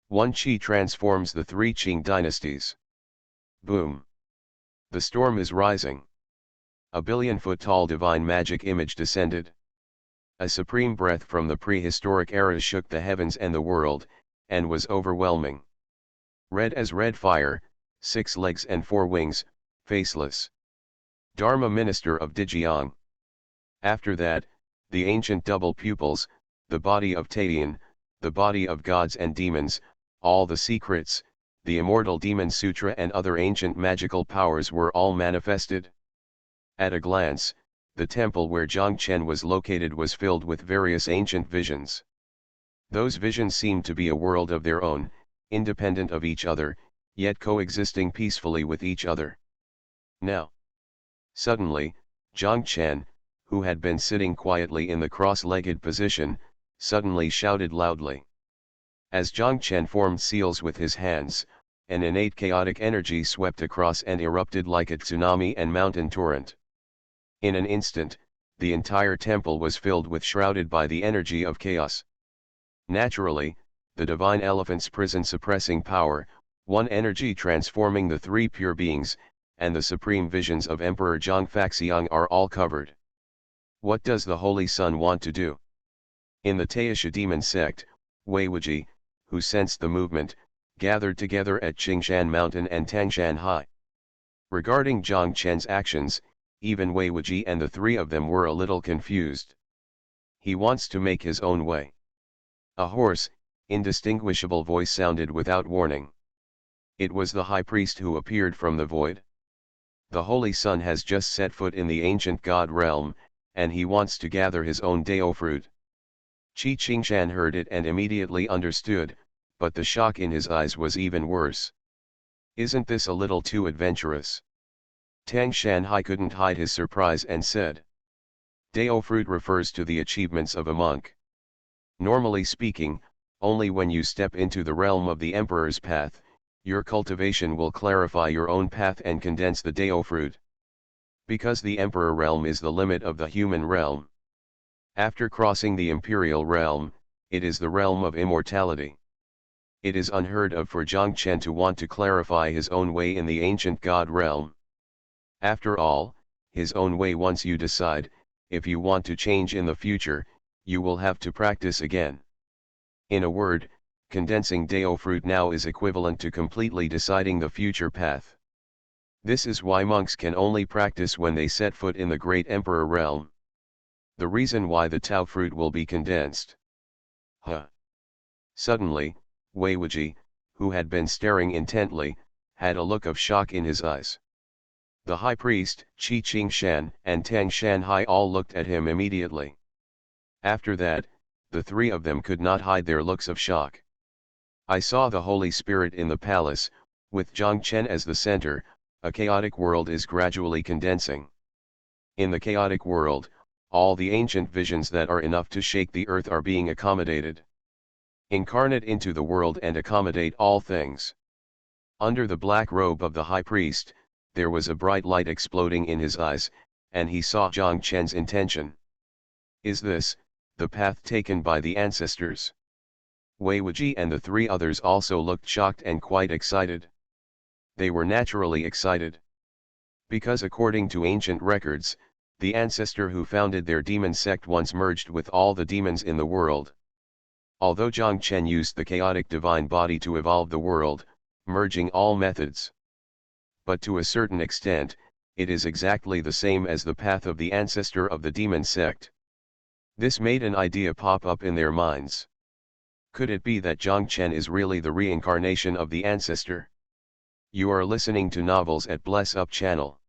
One Qi transforms the 3 Qing dynasties. Boom! The storm is rising. A billion-foot-tall divine magic image descended. A supreme breath from the prehistoric eras shook the heavens and the world, and was overwhelming. Red as red fire, 6 legs and 4 wings, faceless. Dharma minister of Dijiang. After that, the ancient double pupils, the body of Taiyan, the body of gods and demons, all the secrets, the immortal demon sutra and other ancient magical powers were all manifested. At a glance, the temple where Zhangchen was located was filled with various ancient visions. Those visions seemed to be a world of their own, independent of each other, yet coexisting peacefully with each other. Now, suddenly, Zhangchen, who had been sitting quietly in the cross-legged position, suddenly shouted loudly. As Zhangchen formed seals with his hands, an innate chaotic energy swept across and erupted like a tsunami and mountain torrent. In an instant, the entire temple was filled with shrouded by the energy of chaos. Naturally, the divine elephant's prison suppressing power, one energy transforming the 3 pure beings, and the supreme visions of Emperor Zhang Faxiang are all covered. What does the Holy Sun want to do? In the Taisha demon sect, Wei Wuji, who sensed the movement, gathered together at Qingshan Mountain and Tangshan High. Regarding Zhang Chen's actions, even Wei Wuji and the 3 of them were a little confused. He wants to make his own way. A hoarse, indistinguishable voice sounded without warning. It was the high priest who appeared from the void. The Holy Sun has just set foot in the ancient god realm, and he wants to gather his own Dao fruit. Qi Qingshan heard it and immediately understood, but the shock in his eyes was even worse. Isn't this a little too adventurous? Tang Shanhai couldn't hide his surprise and said. Dao fruit refers to the achievements of a monk. Normally speaking, only when you step into the realm of the Emperor's path, your cultivation will clarify your own path and condense the Dao fruit. Because the Emperor realm is the limit of the human realm. After crossing the Imperial realm, it is the realm of immortality. It is unheard of for Zhangchen to want to clarify his own way in the ancient god realm. After all, his own way once you decide, if you want to change in the future, you will have to practice again. In a word, condensing Dao fruit now is equivalent to completely deciding the future path. This is why monks can only practice when they set foot in the great Emperor realm. The reason why the Tao fruit will be condensed. Suddenly, Wei Wuji, who had been staring intently, had a look of shock in his eyes. The high priest, Qi Qingshan and Tang Shanhai all looked at him immediately. After that, the 3 of them could not hide their looks of shock. I saw the Holy Spirit in the palace, with Zhangchen as the center. A chaotic world is gradually condensing. In the chaotic world, all the ancient visions that are enough to shake the earth are being accommodated. Incarnate into the world and accommodate all things. Under the black robe of the high priest, there was a bright light exploding in his eyes, and he saw Zhangchen's intention. Is this the path taken by the ancestors? Wei Wuji and the 3 others also looked shocked and quite excited. They were naturally excited. Because according to ancient records, the ancestor who founded their demon sect once merged with all the demons in the world. Although Zhang Chen used the chaotic divine body to evolve the world, merging all methods. But to a certain extent, it is exactly the same as the path of the ancestor of the demon sect. This made an idea pop up in their minds. Could it be that Zhang Chen is really the reincarnation of the ancestor? You are listening to Novels at Bless Up channel.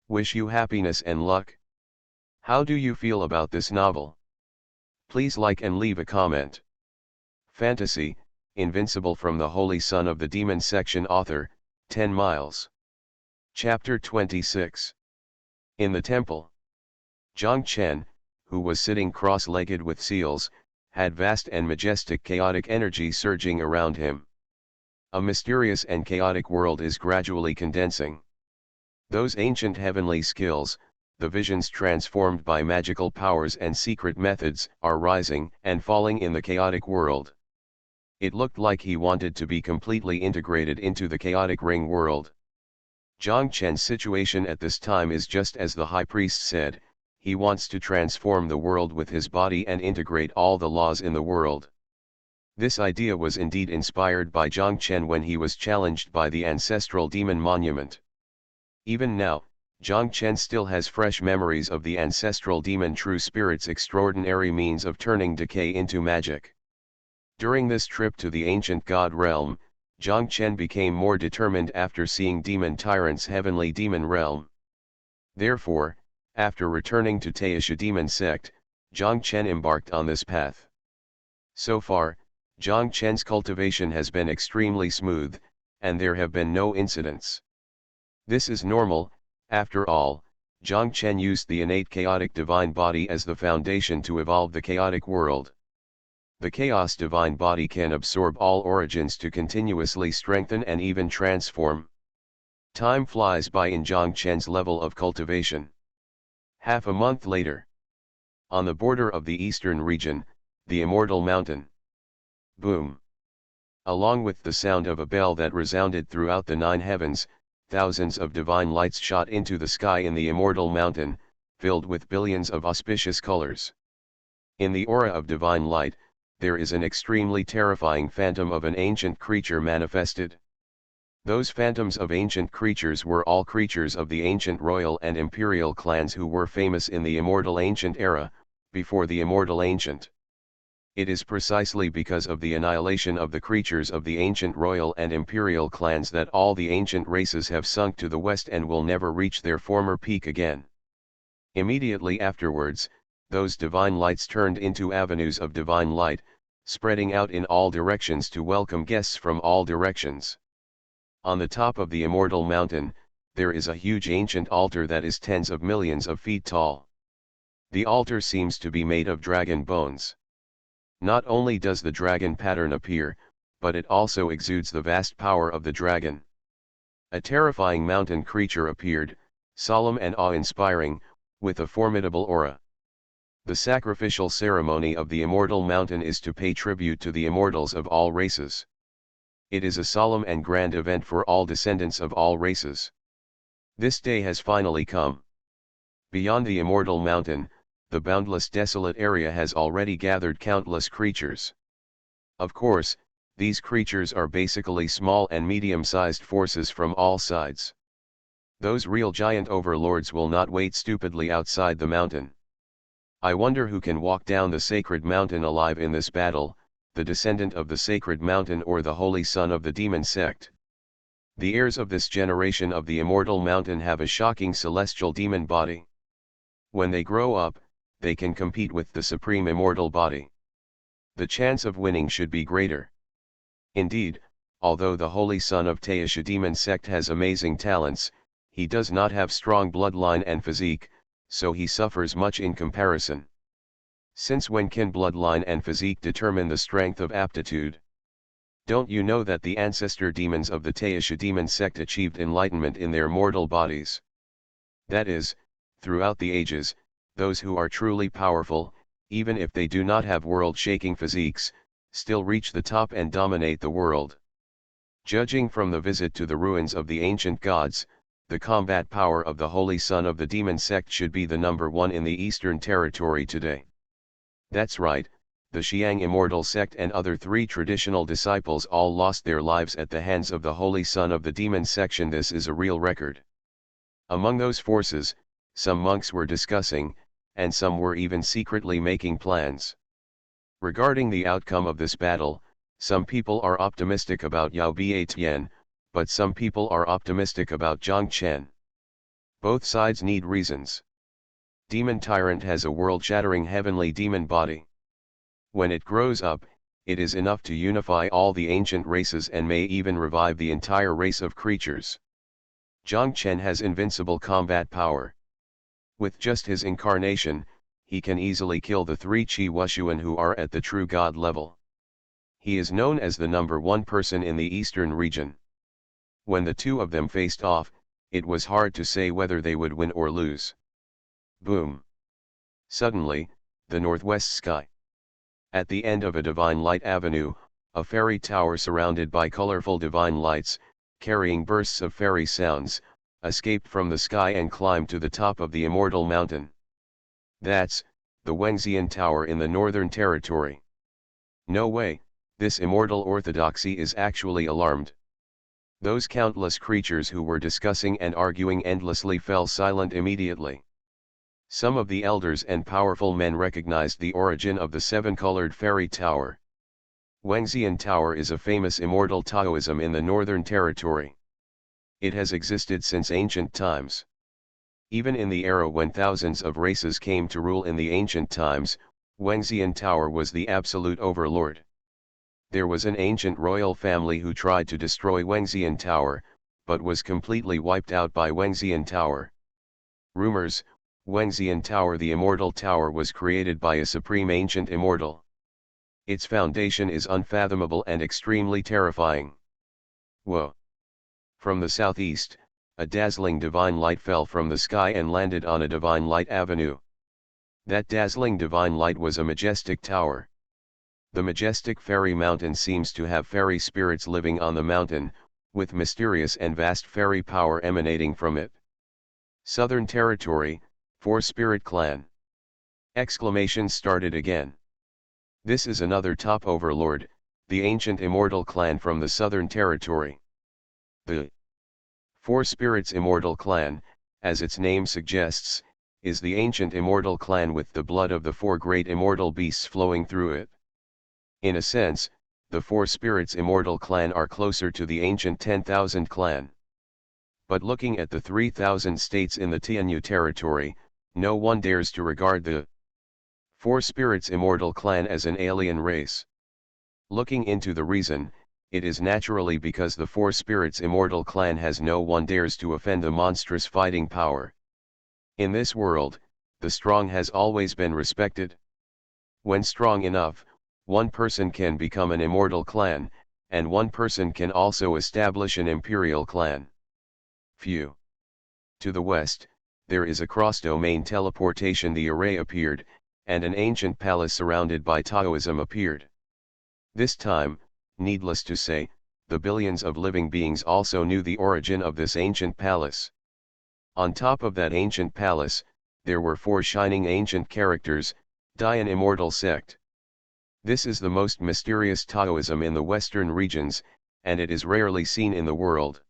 Wish you happiness and luck. How do you feel about this novel? Please like and leave a comment. Fantasy, Invincible from the Holy Son of the Demon Section author, 10 miles. Chapter 26. In the temple. Zhang Chen, who was sitting cross-legged with seals, had vast and majestic chaotic energy surging around him. A mysterious and chaotic world is gradually condensing. Those ancient heavenly skills, the visions transformed by magical powers and secret methods, are rising and falling in the chaotic world. It looked like he wanted to be completely integrated into the chaotic ring world. Zhang Chen's situation at this time is just as the high priest said, he wants to transform the world with his body and integrate all the laws in the world. This idea was indeed inspired by Zhang Chen when he was challenged by the ancestral demon monument. Even now, Zhang Chen still has fresh memories of the ancestral demon true spirit's extraordinary means of turning decay into magic. During this trip to the ancient god realm, Zhang Chen became more determined after seeing demon tyrant's heavenly demon realm. Therefore, after returning to Taisha demon sect, Zhang Chen embarked on this path. So far, Zhang Chen's cultivation has been extremely smooth, and there have been no incidents. This is normal. After all, Zhang Chen used the innate chaotic divine body as the foundation to evolve the chaotic world. The chaos divine body can absorb all origins to continuously strengthen and even transform. Time flies by in Zhang Chen's level of cultivation. Half a month later. On the border of the eastern region, the Immortal Mountain. Boom. Along with the sound of a bell that resounded throughout the 9 heavens, thousands of divine lights shot into the sky in the Immortal Mountain, filled with billions of auspicious colors. In the aura of divine light, there is an extremely terrifying phantom of an ancient creature manifested. Those phantoms of ancient creatures were all creatures of the ancient royal and imperial clans who were famous in the Immortal Ancient era, before the Immortal Ancient. It is precisely because of the annihilation of the creatures of the ancient royal and imperial clans that all the ancient races have sunk to the west and will never reach their former peak again. Immediately afterwards, those divine lights turned into avenues of divine light, spreading out in all directions to welcome guests from all directions. On the top of the Immortal Mountain, there is a huge ancient altar that is tens of millions of feet tall. The altar seems to be made of dragon bones. Not only does the dragon pattern appear, but it also exudes the vast power of the dragon. A terrifying mountain creature appeared, solemn and awe-inspiring, with a formidable aura. The sacrificial ceremony of the Immortal Mountain is to pay tribute to the immortals of all races. It is a solemn and grand event for all descendants of all races. This day has finally come. Beyond the Immortal Mountain, the boundless desolate area has already gathered countless creatures. Of course, these creatures are basically small and medium-sized forces from all sides. Those real giant overlords will not wait stupidly outside the mountain. I wonder who can walk down the sacred mountain alive in this battle, the descendant of the sacred mountain or the holy son of the demon sect. The heirs of this generation of the Immortal Mountain have a shocking celestial demon body. When they grow up, they can compete with the supreme immortal body. The chance of winning should be greater. Indeed, although the holy son of Taisha demon sect has amazing talents, he does not have strong bloodline and physique, so he suffers much in comparison. Since when can bloodline and physique determine the strength of aptitude? Don't you know that the ancestor demons of the Taisha demon sect achieved enlightenment in their mortal bodies? That is, throughout the ages, those who are truly powerful, even if they do not have world-shaking physiques, still reach the top and dominate the world. Judging from the visit to the ruins of the ancient gods, the combat power of the holy son of the demon sect should be the number one in the Eastern Territory today. That's right, the Xiang immortal sect and other 3 traditional disciples all lost their lives at the hands of the holy son of the demon section. This is a real record. Among those forces, some monks were discussing, and some were even secretly making plans. Regarding the outcome of this battle, some people are optimistic about Yao Biatian, but some people are optimistic about Zhang Chen. Both sides need reasons. Demon Tyrant has a world-shattering heavenly demon body. When it grows up, it is enough to unify all the ancient races and may even revive the entire race of creatures. Zhang Chen has invincible combat power. With just his incarnation, he can easily kill the 3 Qi Wushuan who are at the true god level. He is known as the #1 person in the eastern region. When the 2 of them faced off, it was hard to say whether they would win or lose. Boom! Suddenly, the northwest sky. At the end of a divine light avenue, a fairy tower surrounded by colorful divine lights, carrying bursts of fairy sounds, escaped from the sky and climbed to the top of the immortal mountain. That's the Wengxian Tower in the Northern Territory. No way, this immortal orthodoxy is actually alarmed. Those countless creatures who were discussing and arguing endlessly fell silent immediately. Some of the elders and powerful men recognized the origin of the 7-colored fairy tower. Wengxian Tower is a famous immortal Taoism in the Northern Territory. It has existed since ancient times. Even in the era when thousands of races came to rule in the ancient times, Wengxian Tower was the absolute overlord. There was an ancient royal family who tried to destroy Wengxian Tower, but was completely wiped out by Wengxian Tower. Rumors, Wengxian Tower, the immortal tower, was created by a supreme ancient immortal. Its foundation is unfathomable and extremely terrifying. Whoa! From the southeast, a dazzling divine light fell from the sky and landed on a divine light avenue. That dazzling divine light was a majestic tower. The majestic fairy mountain seems to have fairy spirits living on the mountain, with mysterious and vast fairy power emanating from it. Southern Territory, 4 Spirit Clan. Exclamations started again. This is another top overlord, the ancient immortal clan from the Southern Territory. The 4 Spirits Immortal Clan, as its name suggests, is the ancient immortal clan with the blood of the 4 great immortal beasts flowing through it. In a sense, the 4 Spirits Immortal Clan are closer to the ancient 10,000 clan. But looking at the 3,000 states in the Tianyu territory, no one dares to regard the 4 Spirits Immortal Clan as an alien race. Looking into the reason, it is naturally because the 4 Spirits Immortal Clan has no one dares to offend the monstrous fighting power. In this world, the strong has always been respected. When strong enough, one person can become an immortal clan, and one person can also establish an imperial clan. Phew. To the west, there is a cross-domain teleportation. The array appeared, and an ancient palace surrounded by Taoism appeared. This time, needless to say, the billions of living beings also knew the origin of this ancient palace. On top of that ancient palace, there were 4 shining ancient characters, Dian Immortal Sect. This is the most mysterious Taoism in the western regions, and it is rarely seen in the world.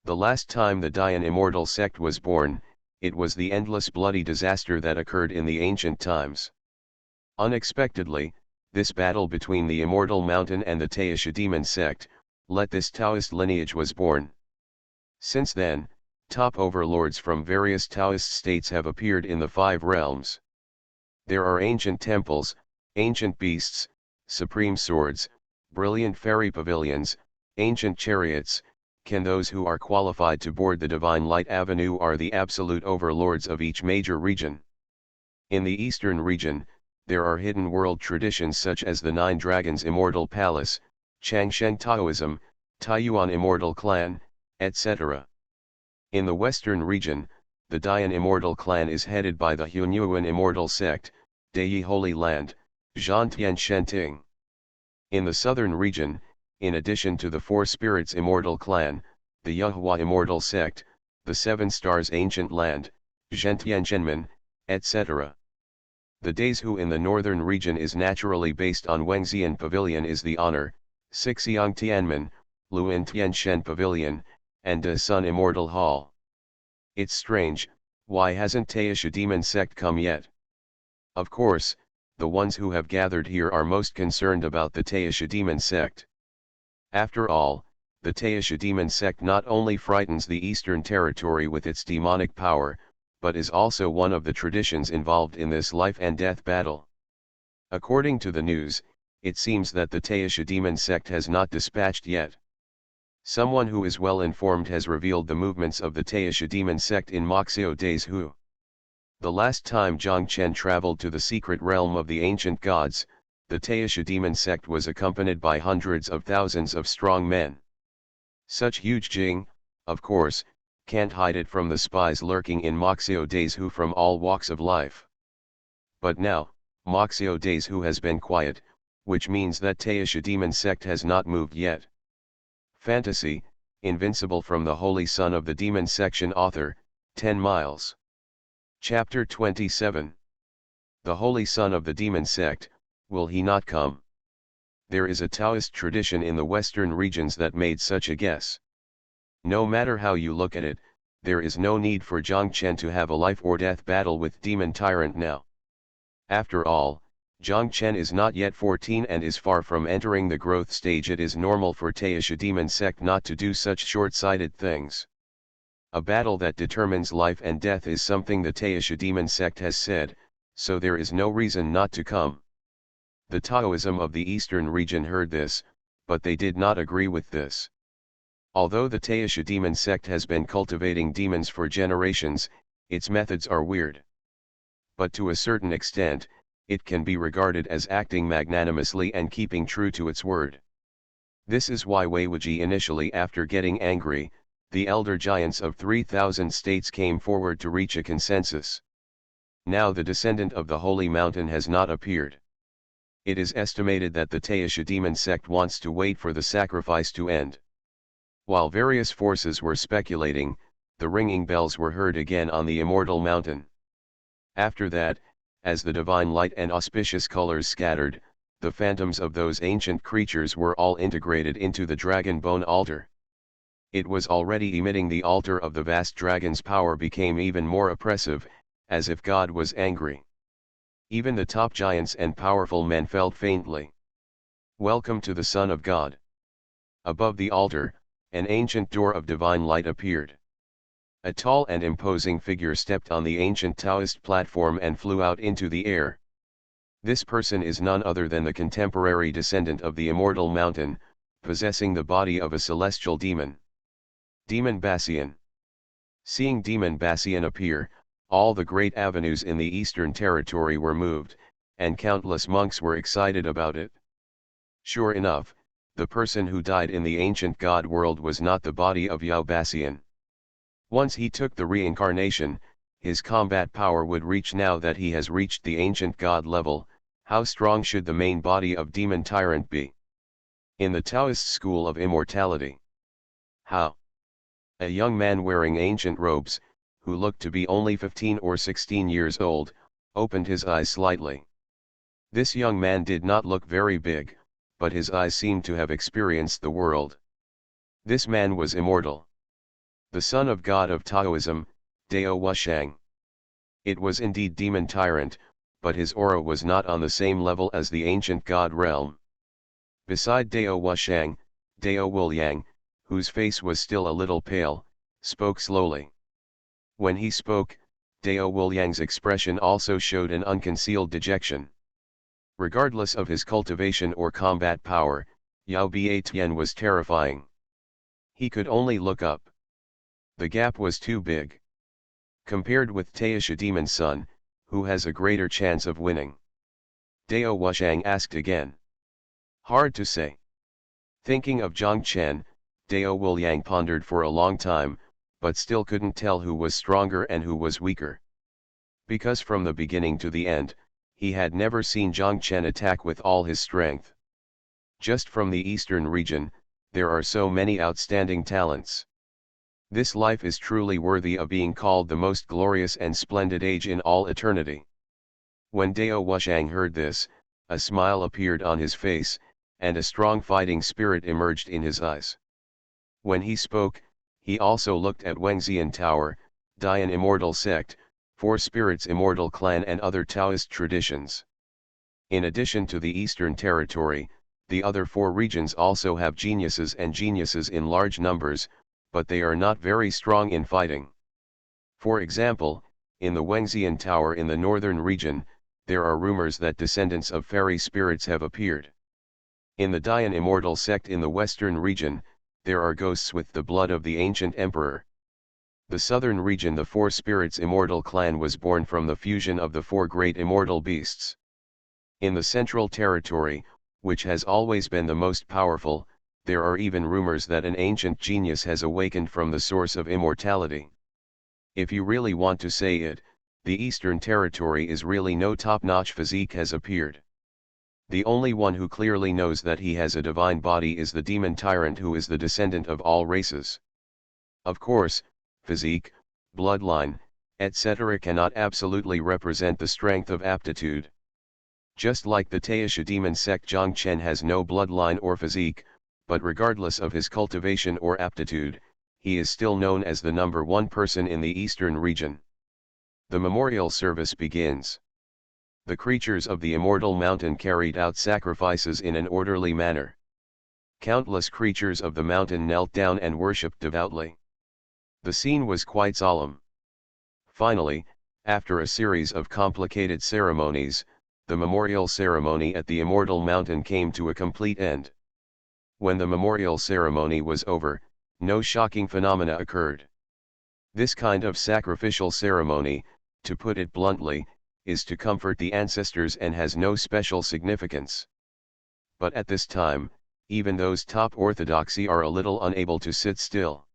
The last time the Dian Immortal Sect was born, it was the endless bloody disaster that occurred in the ancient times. Unexpectedly, this battle between the Immortal Mountain and the Taisha Demon Sect, let this Taoist lineage was born. Since then, top overlords from various Taoist states have appeared in the 5 realms. There are ancient temples, ancient beasts, supreme swords, brilliant fairy pavilions, ancient chariots. Can those who are qualified to board the Divine Light Avenue are the absolute overlords of each major region. In the eastern region, there are hidden world traditions such as the 9 Dragons Immortal Palace, Changsheng Taoism, Taiyuan Immortal Clan, etc. In the western region, the Dian Immortal Clan is headed by the Hunyuan Immortal Sect, Daiyi Holy Land, Zhantian Shenting. In the southern region, in addition to the 4 Spirits Immortal Clan, the Yuhua Immortal Sect, the 7 Stars Ancient Land, Zhentian Zhenmin, etc. The Daesu in the northern region is naturally based on Wengxian Pavilion is the honor, Sixiang Tianmen, Luan Tianshen Pavilion, and De Sun Immortal Hall. It's strange, why hasn't Taisha Demon Sect come yet? Of course, the ones who have gathered here are most concerned about the Taisha Demon Sect. After all, the Taisha Demon Sect not only frightens the Eastern Territory with its demonic power, but is also one of the traditions involved in this life and death battle. According to the news, it seems that the Taisha Demon Sect has not dispatched yet. Someone who is well informed has revealed the movements of the Taisha Demon Sect in Moxio Daesu. The last time Zhang Chen traveled to the secret realm of the ancient gods, the Taisha Demon Sect was accompanied by hundreds of thousands of strong men. Such huge Jing, of course, can't hide it from the spies lurking in Moxio Daesu from all walks of life. But now, Moxio Daesu has been quiet, which means that Taisha Demon Sect has not moved yet. Fantasy, Invincible from the Holy Son of the Demon Section author, 10 miles. Chapter 27. The Holy Son of the Demon Sect, will he not come? There is a Taoist tradition in the western regions that made such a guess. No matter how you look at it, there is no need for Zhang Chen to have a life or death battle with Demon Tyrant now. After all, Zhang Chen is not yet 14 and is far from entering the growth stage. It is normal for Taisha Demon Sect not to do such short-sighted things. A battle that determines life and death is something the Taisha Demon Sect has said, so there is no reason not to come. The Taoism of the eastern region heard this, but they did not agree with this. Although the Taisha Demon Sect has been cultivating demons for generations, its methods are weird. But to a certain extent, it can be regarded as acting magnanimously and keeping true to its word. This is why Weiwuji initially, after getting angry, the elder giants of 3,000 states came forward to reach a consensus. Now the descendant of the Holy Mountain has not appeared. It is estimated that the Taisha Demon Sect wants to wait for the sacrifice to end. While various forces were speculating, the ringing bells were heard again on the Immortal Mountain. After that, as the divine light and auspicious colors scattered, the phantoms of those ancient creatures were all integrated into the dragon bone altar. It was already emitting. The altar of the vast dragon's power became even more oppressive, as if God was angry. Even the top giants and powerful men felt faintly. Welcome to the Son of God. Above the altar, an ancient door of divine light appeared. A tall and imposing figure stepped on the ancient Taoist platform and flew out into the air. This person is none other than the contemporary descendant of the Immortal Mountain, possessing the body of a celestial demon. Demon Bassian. Seeing Demon Bassian appear, all the great avenues in the Eastern Territory were moved, and countless monks were excited about it. Sure enough, the person who died in the ancient god world was not the body of Yao Bassian. Once he took the reincarnation, his combat power would reach. Now that he has reached the ancient god level, how strong should the main body of Demon Tyrant be? In the Taoist school of immortality. How? A young man wearing ancient robes, who looked to be only 15 or 16 years old, opened his eyes slightly. This young man did not look very big, but his eyes seemed to have experienced the world. This man was immortal. The son of God of Taoism, Dao Wushang. It was indeed Demon Tyrant, but his aura was not on the same level as the ancient god realm. Beside Dao Wushang, Dao Wuliang, whose face was still a little pale, spoke slowly. When he spoke, Dao Wuliang's expression also showed an unconcealed dejection. Regardless of his cultivation or combat power, Yao Biatian was terrifying. He could only look up. The gap was too big. Compared with Taisha Demon's son, who has a greater chance of winning? Dao Wushang asked again. Hard to say. Thinking of Zhang Chen, Dao Wuliang pondered for a long time, but still couldn't tell who was stronger and who was weaker. Because from the beginning to the end, he had never seen Zhang Chen attack with all his strength. Just from the eastern region, there are so many outstanding talents. This life is truly worthy of being called the most glorious and splendid age in all eternity. When Dao Wushang heard this, a smile appeared on his face, and a strong fighting spirit emerged in his eyes. When he spoke, he also looked at Wengxian Tower, Dian Immortal Sect, Four Spirits Immortal Clan and other Taoist traditions. In addition to the Eastern Territory, the other four regions also have geniuses and geniuses in large numbers, but they are not very strong in fighting. For example, in the Wengxian Tower in the northern region, there are rumors that descendants of fairy spirits have appeared. In the Dian Immortal Sect in the western region, there are ghosts with the blood of the ancient emperor. The southern region, the Four Spirits Immortal Clan, was born from the fusion of the four great immortal beasts. In the central territory, which has always been the most powerful, there are even rumors that an ancient genius has awakened from the source of immortality. If you really want to say it, the Eastern Territory is really no top-notch physique has appeared. The only one who clearly knows that he has a divine body is the demon tyrant, who is the descendant of all races. Of course, physique, bloodline, etc. cannot absolutely represent the strength of aptitude. Just like the Taisha demon sect, Zhang Chen has no bloodline or physique, but regardless of his cultivation or aptitude, he is still known as the number one person in the eastern region. The memorial service begins. The creatures of the immortal mountain carried out sacrifices in an orderly manner. Countless creatures of the mountain knelt down and worshipped devoutly. The scene was quite solemn. Finally, after a series of complicated ceremonies, the memorial ceremony at the immortal mountain came to a complete end. When the memorial ceremony was over, no shocking phenomena occurred. This kind of sacrificial ceremony, to put it bluntly, is to comfort the ancestors and has no special significance. But at this time, even those top orthodoxy are a little unable to sit still.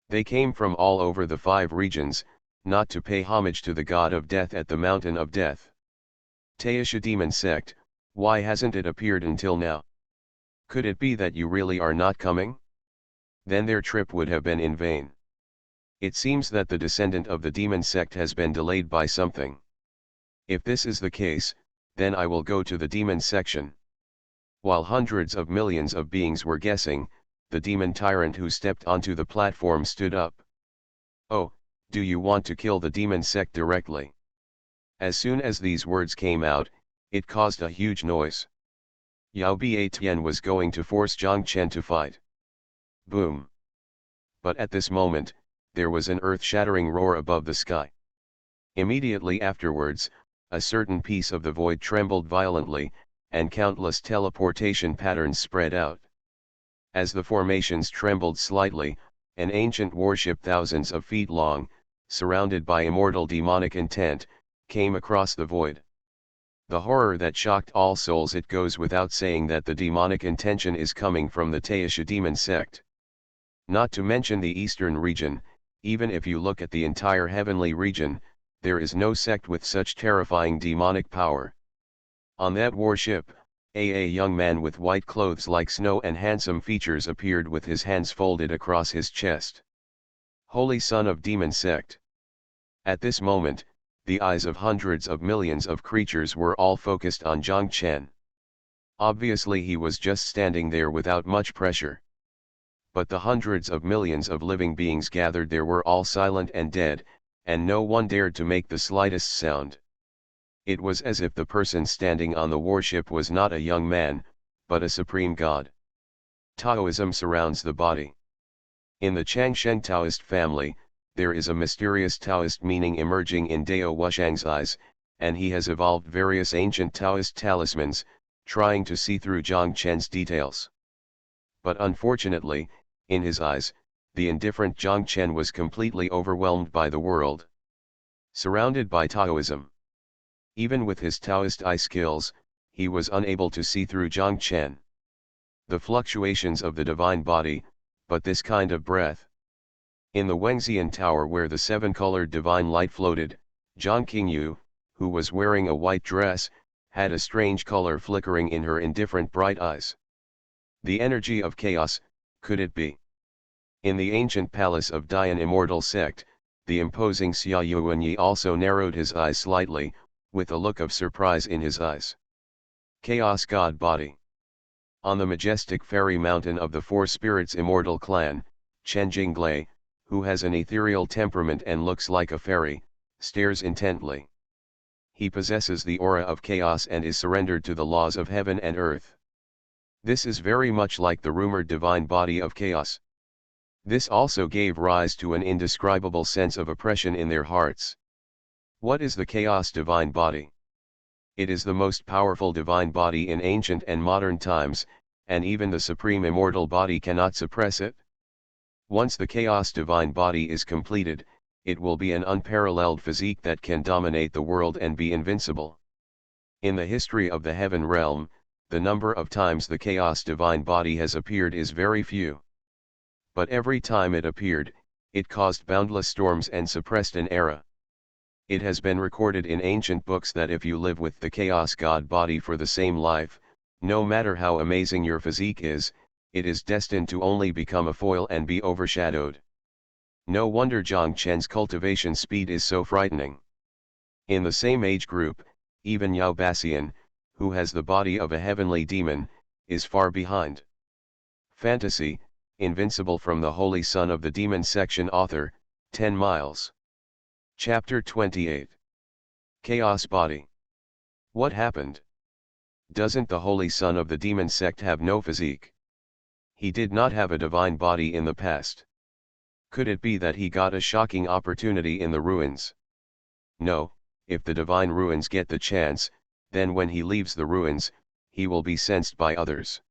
They came from all over the 5 regions, not to pay homage to the god of death at the mountain of death. Taisha demon sect, why hasn't it appeared until now? Could it be that you really are not coming? Then their trip would have been in vain. It seems that the descendant of the demon sect has been delayed by something. If this is the case, then I will go to the demon section. While hundreds of millions of beings were guessing, the demon tyrant who stepped onto the platform stood up. Oh, do you want to kill the demon sect directly? As soon as these words came out, it caused a huge noise. Yao Biatian was going to force Zhang Chen to fight. Boom! But at this moment, there was an earth-shattering roar above the sky. Immediately afterwards, a certain piece of the void trembled violently, and countless teleportation patterns spread out. As the formations trembled slightly, an ancient warship thousands of feet long, surrounded by immortal demonic intent, came across the void. The horror that shocked all souls. It goes without saying that the demonic intention is coming from the Taisha demon sect. Not to mention the eastern region, even if you look at the entire heavenly region, there is no sect with such terrifying demonic power. On that warship, a young man with white clothes like snow and handsome features appeared with his hands folded across his chest. Holy Son of Demon Sect. At this moment, the eyes of hundreds of millions of creatures were all focused on Zhang Chen. Obviously he was just standing there without much pressure. But the hundreds of millions of living beings gathered there were all silent and dead, and no one dared to make the slightest sound. It was as if the person standing on the warship was not a young man, but a supreme god. Taoism surrounds the body. In the Changshen Taoist family, there is a mysterious Taoist meaning emerging in Dao Wushang's eyes, and he has evolved various ancient Taoist talismans, trying to see through Zhang Chen's details. But unfortunately, in his eyes, the indifferent Zhang Chen was completely overwhelmed by the world. Surrounded by Taoism. Even with his Taoist eye skills, he was unable to see through Zhang Chen. The fluctuations of the divine body, but this kind of breath. In the Wengxian Tower where the 7-colored divine light floated, Zhang Qingyu, who was wearing a white dress, had a strange color flickering in her indifferent bright eyes. The energy of chaos, could it be? In the ancient palace of Dian Immortal Sect, the imposing Xia Yuanyi also narrowed his eyes slightly, with a look of surprise in his eyes. Chaos God Body. On the majestic fairy mountain of the Four Spirits Immortal Clan, Chen Jinglei, who has an ethereal temperament and looks like a fairy, stares intently. He possesses the aura of chaos and is surrendered to the laws of heaven and earth. This is very much like the rumored divine body of chaos. This also gave rise to an indescribable sense of oppression in their hearts. What is the chaos divine body? It is the most powerful divine body in ancient and modern times, and even the supreme immortal body cannot suppress it. Once the chaos divine body is completed, it will be an unparalleled physique that can dominate the world and be invincible. In the history of the heaven realm, the number of times the chaos divine body has appeared is very few. But every time it appeared, it caused boundless storms and suppressed an era. It has been recorded in ancient books that if you live with the chaos god body for the same life, no matter how amazing your physique is, it is destined to only become a foil and be overshadowed. No wonder Zhang Chen's cultivation speed is so frightening. In the same age group, even Yao Bassian, who has the body of a heavenly demon, is far behind. Fantasy, Invincible from the Holy Son of the Demon Section Author, 10 miles. Chapter 28. Chaos Body. What happened? Doesn't the Holy Son of the Demon Sect have no physique? He did not have a divine body in the past. Could it be that he got a shocking opportunity in the ruins? No, if the divine ruins get the chance, then when he leaves the ruins, he will be sensed by others.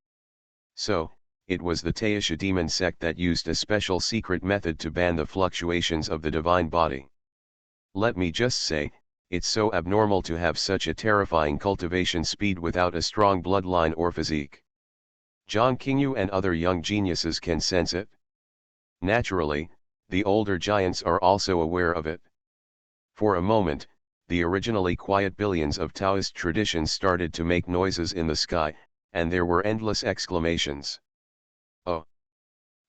So, it was the Taisha demon sect that used a special secret method to ban the fluctuations of the divine body. Let me just say, it's so abnormal to have such a terrifying cultivation speed without a strong bloodline or physique. Zhang Qingyu and other young geniuses can sense it. Naturally, the older giants are also aware of it. For a moment, the originally quiet billions of Taoist traditions started to make noises in the sky, and there were endless exclamations. Oh!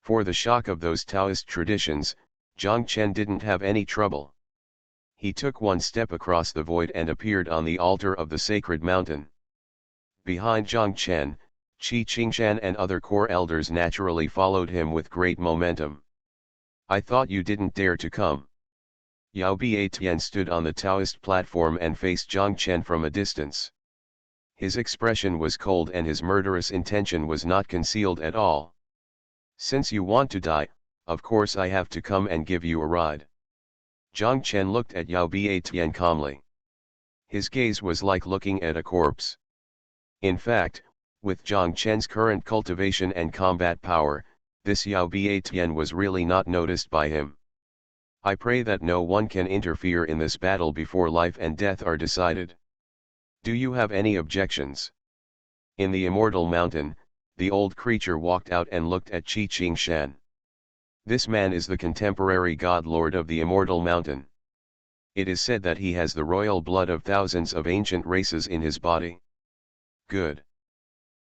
For the shock of those Taoist traditions, Zhang Chen didn't have any trouble. He took one step across the void and appeared on the altar of the sacred mountain. Behind Zhang Chen, Qi Qingshan and other core elders naturally followed him with great momentum. I thought you didn't dare to come. Yao Biatian stood on the Taoist platform and faced Zhang Chen from a distance. His expression was cold and his murderous intention was not concealed at all. Since you want to die, of course I have to come and give you a ride. Zhang Chen looked at Yao Biatian calmly. His gaze was like looking at a corpse. In fact, with Zhang Chen's current cultivation and combat power, this Yao Biatian was really not noticed by him. I pray that no one can interfere in this battle before life and death are decided. Do you have any objections? In the Immortal Mountain, the old creature walked out and looked at Qi Qingshan. This man is the contemporary God Lord of the Immortal Mountain. It is said that he has the royal blood of thousands of ancient races in his body. Good.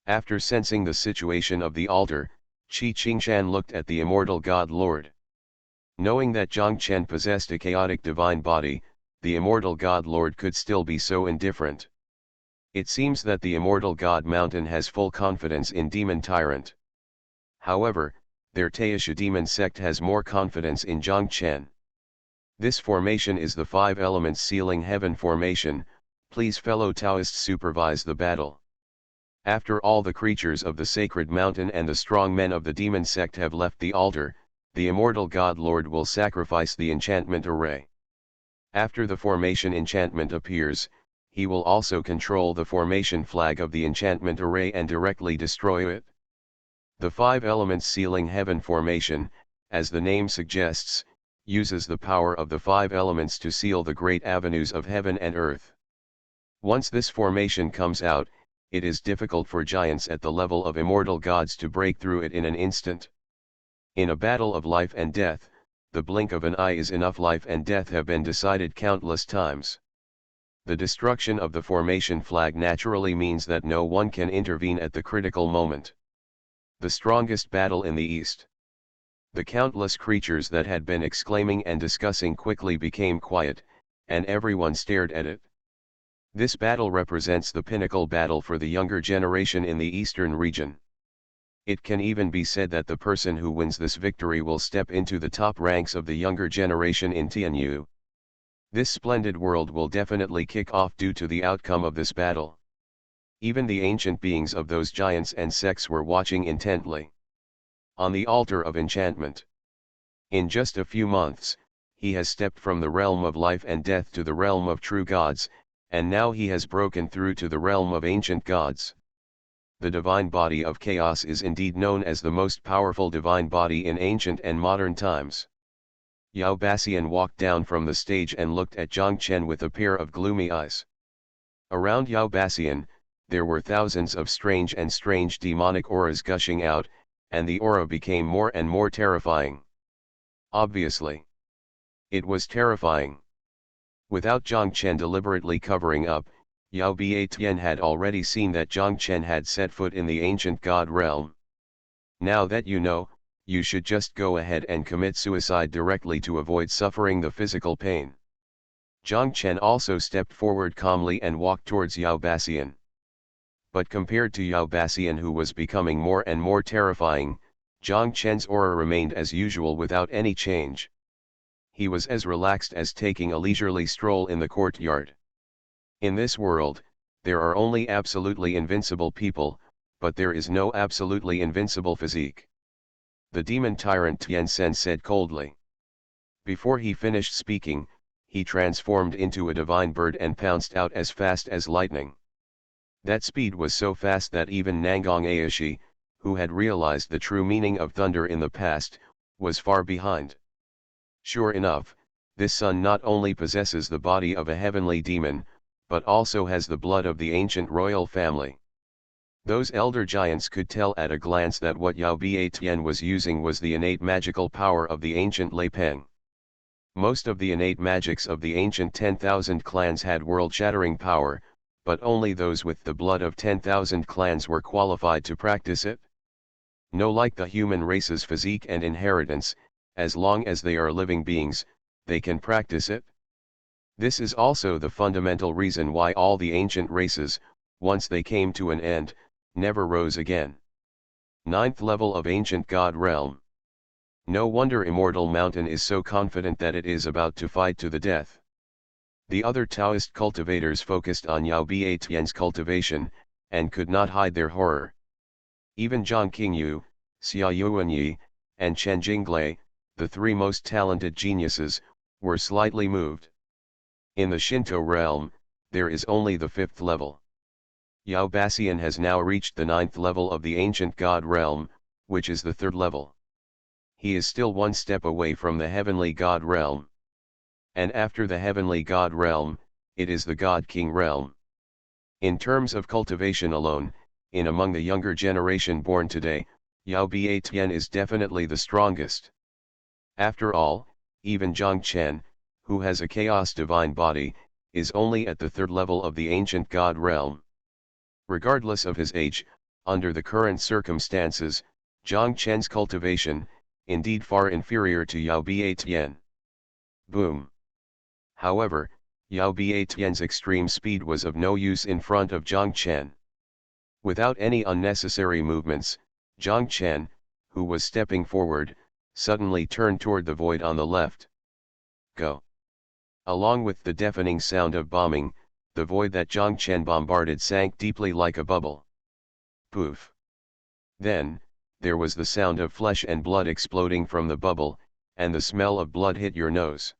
After sensing the situation of the altar, Qi Qingshan looked at the immortal God Lord. Knowing that Zhang Chen possessed a chaotic divine body, the immortal God Lord could still be so indifferent. It seems that the immortal God Mountain has full confidence in Demon Tyrant. However, their Taisha demon sect has more confidence in Zhang Chen. This formation is the Five Elements Sealing Heaven formation. Please fellow Taoists supervise the battle. After all the creatures of the sacred mountain and the strong men of the demon sect have left the altar, the immortal God Lord will sacrifice the enchantment array. After the formation enchantment appears, he will also control the formation flag of the enchantment array and directly destroy it. The Five Elements Sealing Heaven formation, as the name suggests, uses the power of the five elements to seal the great avenues of heaven and earth. Once this formation comes out, it is difficult for giants at the level of immortal gods to break through it in an instant. In a battle of life and death, the blink of an eye is enough. Life and death have been decided countless times. The destruction of the formation flag naturally means that no one can intervene at the critical moment. The strongest battle in the east. The countless creatures that had been exclaiming and discussing quickly became quiet, and everyone stared at it. This battle represents the pinnacle battle for the younger generation in the eastern region. It can even be said that the person who wins this victory will step into the top ranks of the younger generation in Tianyu. This splendid world will definitely kick off due to the outcome of this battle. Even the ancient beings of those giants and sects were watching intently. On the altar of enchantment. In just a few months, he has stepped from the realm of life and death to the realm of true gods, and now he has broken through to the realm of ancient gods. The divine body of chaos is indeed known as the most powerful divine body in ancient and modern times. Yao Bassian walked down from the stage and looked at Zhang Chen with a pair of gloomy eyes. Around Yao Bassian, there were thousands of strange demonic auras gushing out, and the aura became more and more terrifying. Obviously, it was terrifying. Without Zhang Chen deliberately covering up, Yao Biatian had already seen that Zhang Chen had set foot in the ancient god realm. Now that you know, you should just go ahead and commit suicide directly to avoid suffering the physical pain. Zhang Chen also stepped forward calmly and walked towards Yao Bassian. But compared to Yao Bassian, who was becoming more and more terrifying, Zhang Chen's aura remained as usual without any change. He was as relaxed as taking a leisurely stroll in the courtyard. In this world, there are only absolutely invincible people, but there is no absolutely invincible physique. The demon tyrant Tiansen said coldly. Before he finished speaking, he transformed into a divine bird and pounced out as fast as lightning. That speed was so fast that even Nangang Aishi, who had realized the true meaning of thunder in the past, was far behind. Sure enough, this son not only possesses the body of a heavenly demon, but also has the blood of the ancient royal family. Those elder giants could tell at a glance that what Yao Biatian was using was the innate magical power of the ancient Lei Peng. Most of the innate magics of the ancient 10,000 clans had world-shattering power, but only those with the blood of 10,000 clans were qualified to practice it. No, like the human race's physique and inheritance, as long as they are living beings, they can practice it. This is also the fundamental reason why all the ancient races, once they came to an end, never rose again. 9th level of ancient god realm. No wonder Immortal Mountain is so confident that it is about to fight to the death. The other Taoist cultivators focused on Yao Biatian's cultivation, and could not hide their horror. Even Zhang Qingyu, Xia Yuanyi, and Chen Jinglei, the three most talented geniuses, were slightly moved. In the Shinto realm, there is only the 5th level. Yao Bassian has now reached the 9th level of the ancient god realm, which is the 3rd level. He is still one step away from the heavenly god realm. And after the heavenly god realm, it is the god king realm. In terms of cultivation alone, in among the younger generation born today, Yao Biatian is definitely the strongest. After all, even Zhang Chen, who has a chaos divine body, is only at the 3rd level of the ancient god realm. Regardless of his age, under the current circumstances, Zhang Chen's cultivation, indeed far inferior to Yao Biatian. Boom. However, Yao Biatian's extreme speed was of no use in front of Zhang Chen. Without any unnecessary movements, Zhang Chen, who was stepping forward, suddenly turned toward the void on the left. Go. Along with the deafening sound of bombing, the void that Zhang Chen bombarded sank deeply like a bubble. Poof. Then, there was the sound of flesh and blood exploding from the bubble, and the smell of blood hit your nose.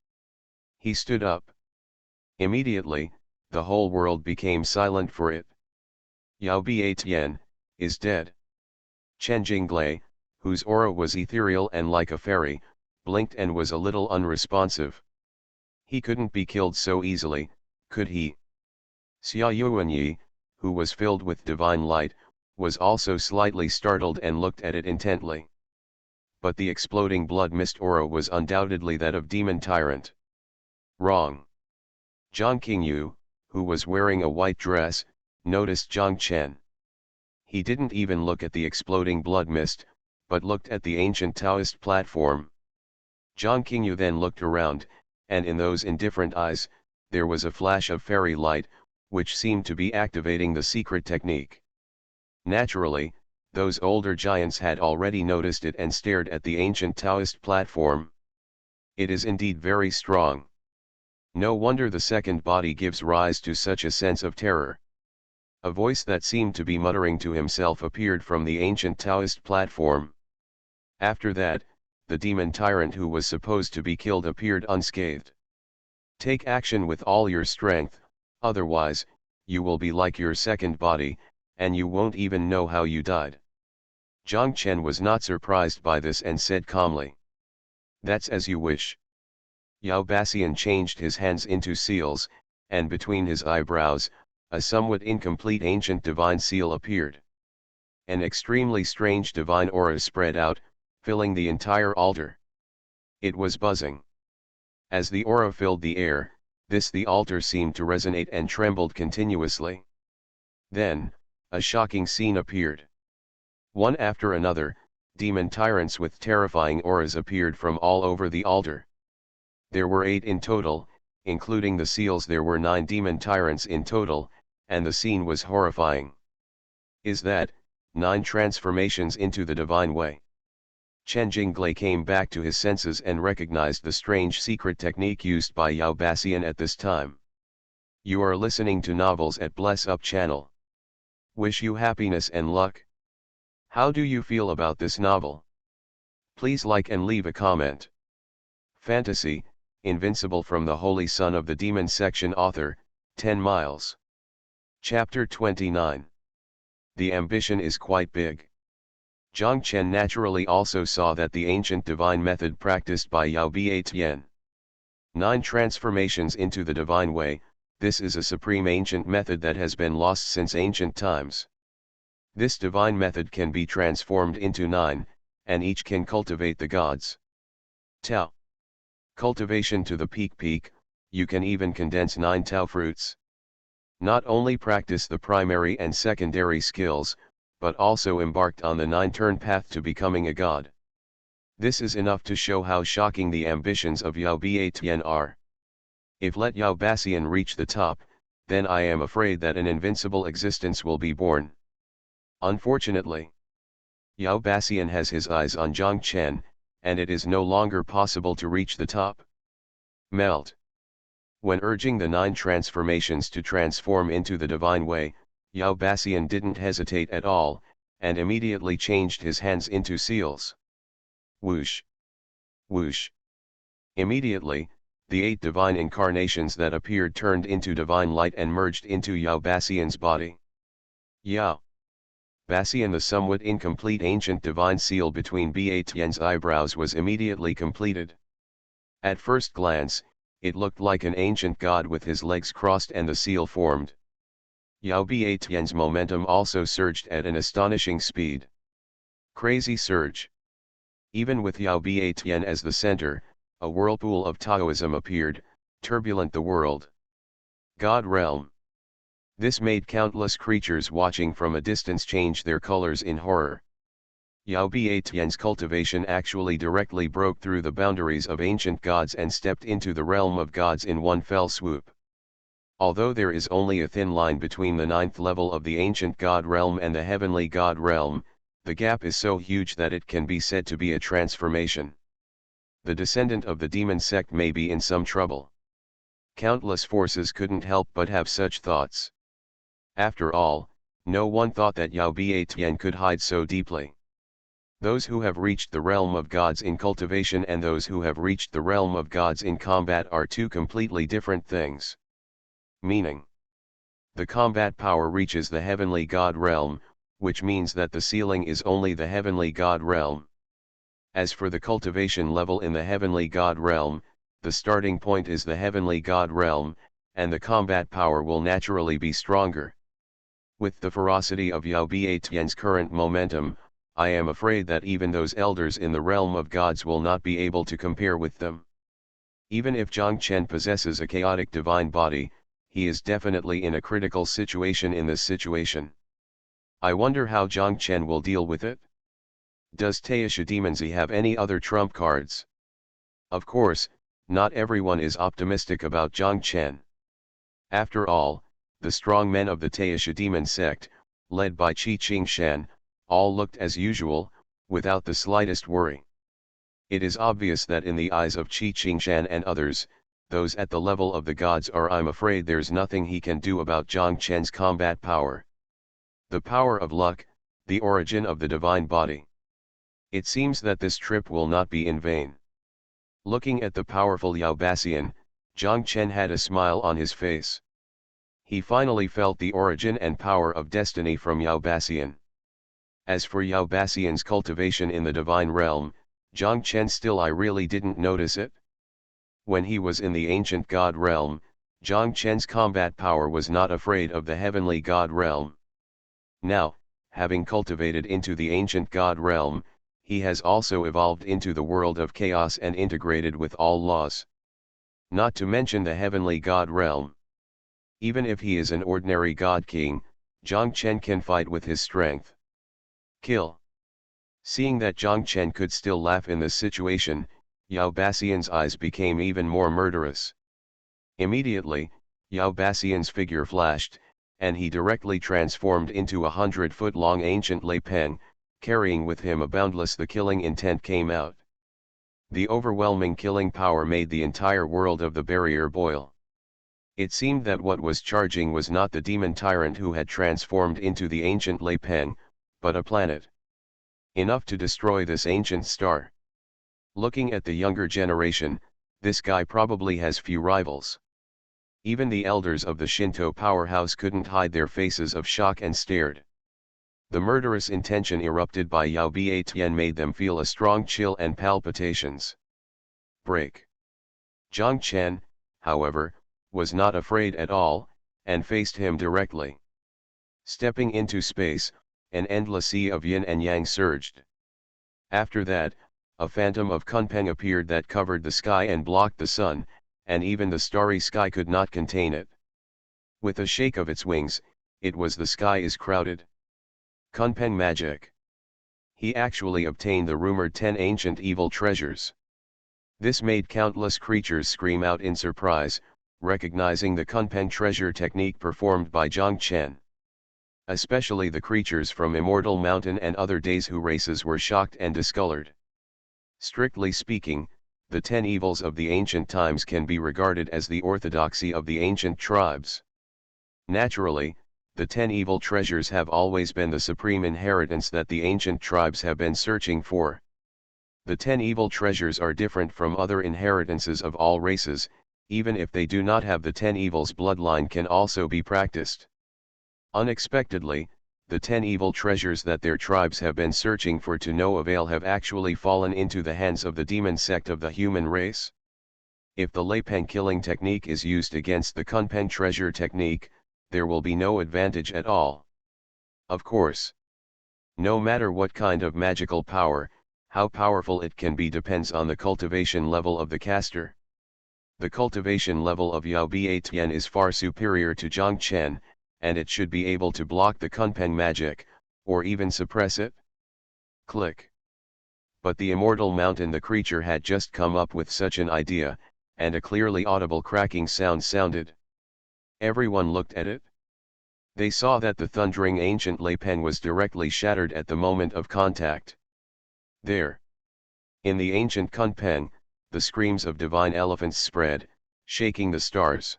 He stood up. Immediately, the whole world became silent for it. Yao Biatian is dead. Chen Jinglei, whose aura was ethereal and like a fairy, blinked and was a little unresponsive. He couldn't be killed so easily, could he? Xia Yuanyi, who was filled with divine light, was also slightly startled and looked at it intently. But the exploding blood mist aura was undoubtedly that of Demon Tyrant. Wrong. Zhang Qingyu, who was wearing a white dress, noticed Zhang Chen. He didn't even look at the exploding blood mist, but looked at the ancient Taoist platform. Zhang Qingyu then looked around, and in those indifferent eyes, there was a flash of fairy light, which seemed to be activating the secret technique. Naturally, those older giants had already noticed it and stared at the ancient Taoist platform. It is indeed very strong. No wonder the second body gives rise to such a sense of terror. A voice that seemed to be muttering to himself appeared from the ancient Taoist platform. After that, the demon tyrant who was supposed to be killed appeared unscathed. Take action with all your strength, otherwise, you will be like your second body, and you won't even know how you died. Zhang Chen was not surprised by this and said calmly, "That's as you wish." Yao Bassian changed his hands into seals, and between his eyebrows, a somewhat incomplete ancient divine seal appeared. An extremely strange divine aura spread out, filling the entire altar. It was buzzing. As the aura filled the air, the altar seemed to resonate and trembled continuously. Then, a shocking scene appeared. One after another, demon tyrants with terrifying auras appeared from all over the altar. There were 8 in total, including the seals. There were 9 demon tyrants in total, and the scene was horrifying. Is that 9 transformations into the divine way? Chen Jinglei came back to his senses and recognized the strange secret technique used by Yao Bassian at this time. You are listening to Novels at Bless Up channel. Wish you happiness and luck. How do you feel about this novel? Please like and leave a comment. Fantasy, Invincible from the Holy Son of the Demon Section author, 10 miles. Chapter 29. The ambition is quite big. Zhang Chen naturally also saw that the ancient divine method practiced by Yao Baitian. 9 transformations into the divine way, this is a supreme ancient method that has been lost since ancient times. This divine method can be transformed into 9, and each can cultivate the gods. Tao. Cultivation to the peak, you can even condense 9 Tao fruits. Not only practice the primary and secondary skills, but also embarked on the 9-turn path to becoming a god. This is enough to show how shocking the ambitions of Yao Baitian are. If let Yao Bassian reach the top, then I am afraid that an invincible existence will be born. Unfortunately, Yao Bassian has his eyes on Zhang Chen, and it is no longer possible to reach the top. Melt. When urging the 9 transformations to transform into the divine way, Yao Bassian didn't hesitate at all, and immediately changed his hands into seals. Whoosh! Whoosh! Immediately, the 8 divine incarnations that appeared turned into divine light and merged into Yao Bassian's body. Yao Bassian, the somewhat incomplete ancient divine seal between Baitian's eyebrows, was immediately completed. At first glance, it looked like an ancient god with his legs crossed and the seal formed. Yao Baitian's momentum also surged at an astonishing speed. Crazy surge. Even with Yao Baitian as the center, a whirlpool of Taoism appeared, turbulent the world. God realm. This made countless creatures watching from a distance change their colors in horror. Yao Baitian's cultivation actually directly broke through the boundaries of ancient gods and stepped into the realm of gods in one fell swoop. Although there is only a thin line between the 9th level of the ancient god realm and the heavenly god realm, the gap is so huge that it can be said to be a transformation. The descendant of the demon sect may be in some trouble. Countless forces couldn't help but have such thoughts. After all, no one thought that Yao Baitian could hide so deeply. Those who have reached the realm of gods in cultivation and those who have reached the realm of gods in combat are 2 completely different things. Meaning, the combat power reaches the heavenly god realm, which means that the ceiling is only the heavenly god realm. As for the cultivation level in the heavenly god realm, the starting point is the heavenly god realm, and the combat power will naturally be stronger. With the ferocity of Yao Baitian's current momentum, I am afraid that even those elders in the realm of gods will not be able to compare with them. Even if Zhang Chen possesses a chaotic divine body, he is definitely in a critical situation in this situation. I wonder how Zhang Chen will deal with it. Does Taisha Demonzi have any other trump cards? Of course, not everyone is optimistic about Zhang Chen. After all, the strong men of the Taisha demon sect, led by Qi Qingshan, all looked as usual, without the slightest worry. It is obvious that in the eyes of Qi Qingshan and others, those at the level of the gods I'm afraid there's nothing he can do about Zhang Chen's combat power. The power of luck, the origin of the divine body. It seems that this trip will not be in vain. Looking at the powerful Yao Basian, Zhang Chen had a smile on his face. He finally felt the origin and power of destiny from Yao Basian. As for Yao Basian's cultivation in the divine realm, Zhang Chen I really didn't notice it. When he was in the ancient god realm, Zhang Chen's combat power was not afraid of the heavenly god realm. Now, having cultivated into the ancient god realm, he has also evolved into the world of chaos and integrated with all laws. Not to mention the heavenly god realm. Even if he is an ordinary god king, Zhang Chen can fight with his strength. Kill. Seeing that Zhang Chen could still laugh in this situation, Yao Basian's eyes became even more murderous. Immediately, Yao Basian's figure flashed, and he directly transformed into 100-foot-long ancient Lei Peng, carrying with him a boundless the killing intent came out. The overwhelming killing power made the entire world of the barrier boil. It seemed that what was charging was not the demon tyrant who had transformed into the ancient Lei Peng, but a planet. Enough to destroy this ancient star. Looking at the younger generation, this guy probably has few rivals. Even the elders of the Shinto powerhouse couldn't hide their faces of shock and stared. The murderous intention erupted by Yao Batian made them feel a strong chill and palpitations. Break. Zhang Chen, however, was not afraid at all, and faced him directly. Stepping into space, an endless sea of yin and yang surged. After that, a phantom of Kunpeng appeared that covered the sky and blocked the sun, and even the starry sky could not contain it. With a shake of its wings, it was the sky is crowded. Kunpeng magic. He actually obtained the rumored 10 ancient evil treasures. This made countless creatures scream out in surprise, recognizing the Kunpeng treasure technique performed by Zhang Chen. Especially the creatures from Immortal Mountain and other Daesu races were shocked and discolored. Strictly speaking, the 10 evils of the ancient times can be regarded as the orthodoxy of the ancient tribes. Naturally, the 10 evil treasures have always been the supreme inheritance that the ancient tribes have been searching for. The 10 evil treasures are different from other inheritances of all races, even if they do not have the 10 evils bloodline can also be practiced. Unexpectedly, the 10 evil treasures that their tribes have been searching for to no avail have actually fallen into the hands of the demon sect of the human race. If the Lei Peng killing technique is used against the Kunpeng treasure technique, there will be no advantage at all. Of course. No matter what kind of magical power, how powerful it can be depends on the cultivation level of the caster. The cultivation level of Yao Batian is far superior to Zhang Chen, and it should be able to block the Kunpeng magic, or even suppress it. Click. But the Immortal Mountain the creature had just come up with such an idea, and a clearly audible cracking sound sounded. Everyone looked at it. They saw that the thundering ancient Lei Peng was directly shattered at the moment of contact. There. In the ancient Kunpeng, the screams of divine elephants spread, shaking the stars.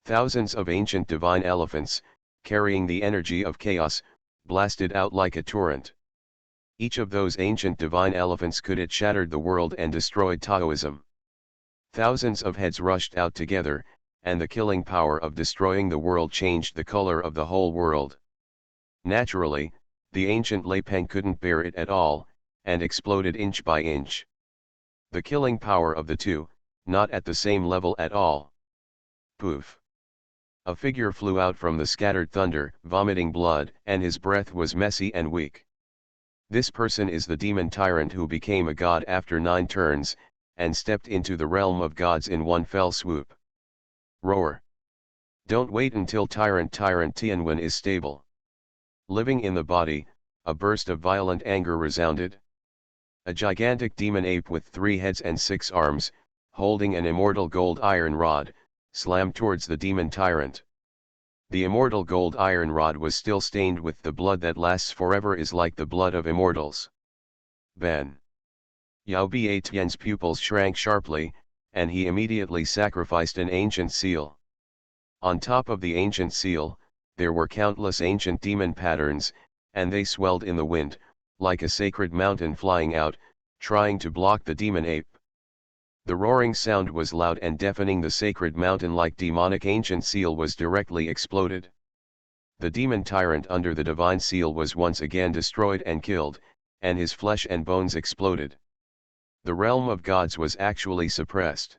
Thousands of ancient divine elephants, carrying the energy of chaos, blasted out like a torrent. Each of those ancient divine elephants could have shattered the world and destroyed Taoism. Thousands of heads rushed out together, and the killing power of destroying the world changed the color of the whole world. Naturally, the ancient Lei Peng couldn't bear it at all, and exploded inch by inch. The killing power of the two, not at the same level at all. Poof. A figure flew out from the scattered thunder, vomiting blood, and his breath was messy and weak. This person is the demon tyrant who became a god after 9 turns, and stepped into the realm of gods in one fell swoop. Roar. Don't wait until Tyrant Tianwen is stable. Living in the body, a burst of violent anger resounded. A gigantic demon ape with 3 heads and 6 arms, holding an immortal gold iron rod, slammed towards the demon tyrant. The immortal gold iron rod was still stained with the blood that lasts forever, is like the blood of immortals. Ben. Yao Bietian's pupils shrank sharply, and he immediately sacrificed an ancient seal. On top of the ancient seal, there were countless ancient demon patterns, and they swelled in the wind, like a sacred mountain flying out, trying to block the demon ape. The roaring sound was loud and deafening. The sacred mountain-like demonic ancient seal was directly exploded. The demon tyrant under the divine seal was once again destroyed and killed, and his flesh and bones exploded. The realm of gods was actually suppressed.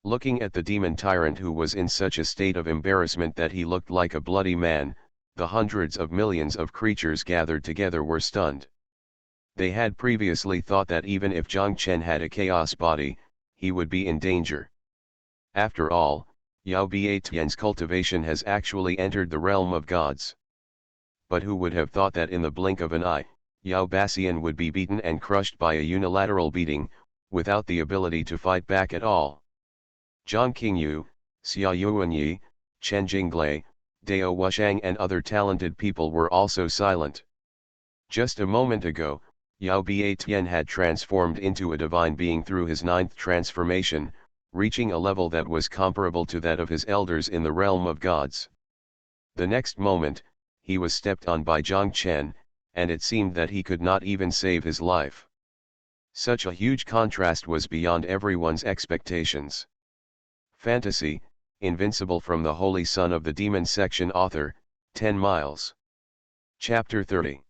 Looking at the demon tyrant, who was in such a state of embarrassment that he looked like a bloody man, the hundreds of millions of creatures gathered together were stunned. They had previously thought that even if Zhang Chen had a chaos body, he would be in danger. After all, Yao Bietian's cultivation has actually entered the realm of gods. But who would have thought that in the blink of an eye, Yao Basian would be beaten and crushed by a unilateral beating, without the ability to fight back at all? Zhang Qingyu, Xia Yuanyi, Chen Jinglei, Dao Wushang and other talented people were also silent. Just a moment ago, Yao Bietian had transformed into a divine being through his 9th transformation, reaching a level that was comparable to that of his elders in the realm of gods. The next moment, he was stepped on by Zhang Chen, and it seemed that he could not even save his life. Such a huge contrast was beyond everyone's expectations. Fantasy, Invincible from the Holy Son of the Demon Section author, 10 miles. Chapter 30.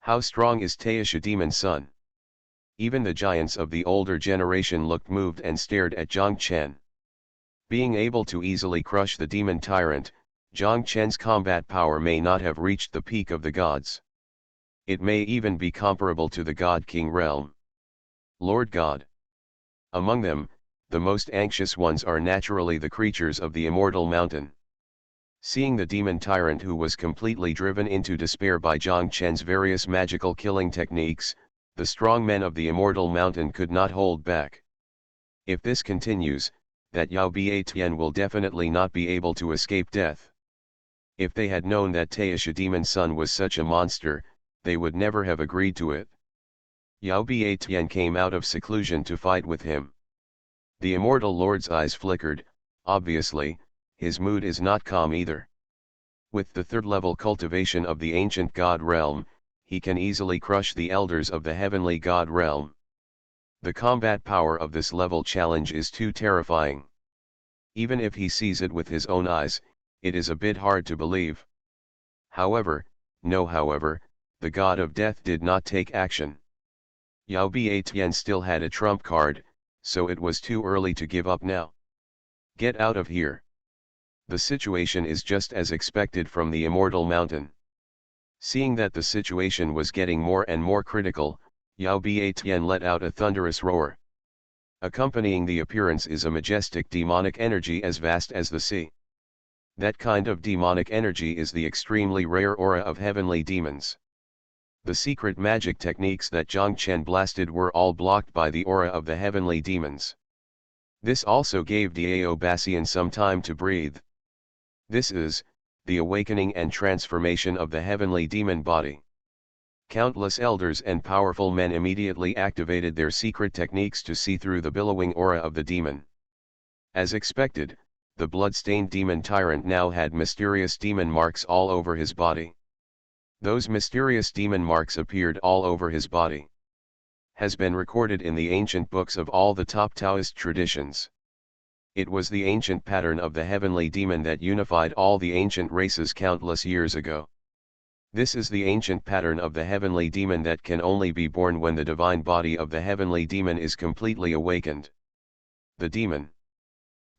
How strong is Taisha Demon Son? Even the giants of the older generation looked moved and stared at Zhang Chen. Being able to easily crush the demon tyrant, Zhang Chen's combat power may not have reached the peak of the gods. It may even be comparable to the God King realm. Lord God. Among them, the most anxious ones are naturally the creatures of the immortal mountain. Seeing the demon tyrant, who was completely driven into despair by Zhang Chen's various magical killing techniques, the strong men of the immortal mountain could not hold back. If this continues, that Yao Bietian will definitely not be able to escape death. If they had known that Taisha Demon Son was such a monster, they would never have agreed to it. Yao Bietian came out of seclusion to fight with him. The immortal lord's eyes flickered. Obviously, his mood is not calm either. With the 3rd level cultivation of the ancient god realm, he can easily crush the elders of the heavenly god realm. The combat power of this level challenge is too terrifying. Even if he sees it with his own eyes, it is a bit hard to believe. However, the god of death did not take action. Yao Bietian still had a trump card, so it was too early to give up now. Get out of here. The situation is just as expected from the immortal mountain. Seeing that the situation was getting more and more critical, Yao Bietian let out a thunderous roar. Accompanying the appearance is a majestic demonic energy as vast as the sea. That kind of demonic energy is the extremely rare aura of heavenly demons. The secret magic techniques that Zhang Chen blasted were all blocked by the aura of the heavenly demons. This also gave Dao Basian some time to breathe. This is the awakening and transformation of the heavenly demon body. Countless elders and powerful men immediately activated their secret techniques to see through the billowing aura of the demon. As expected, the blood-stained demon tyrant now had mysterious demon marks all over his body. Those mysterious demon marks appeared all over his body. Has been recorded in the ancient books of all the top Taoist traditions. It was the ancient pattern of the heavenly demon that unified all the ancient races countless years ago. This is the ancient pattern of the heavenly demon that can only be born when the divine body of the heavenly demon is completely awakened. The demon.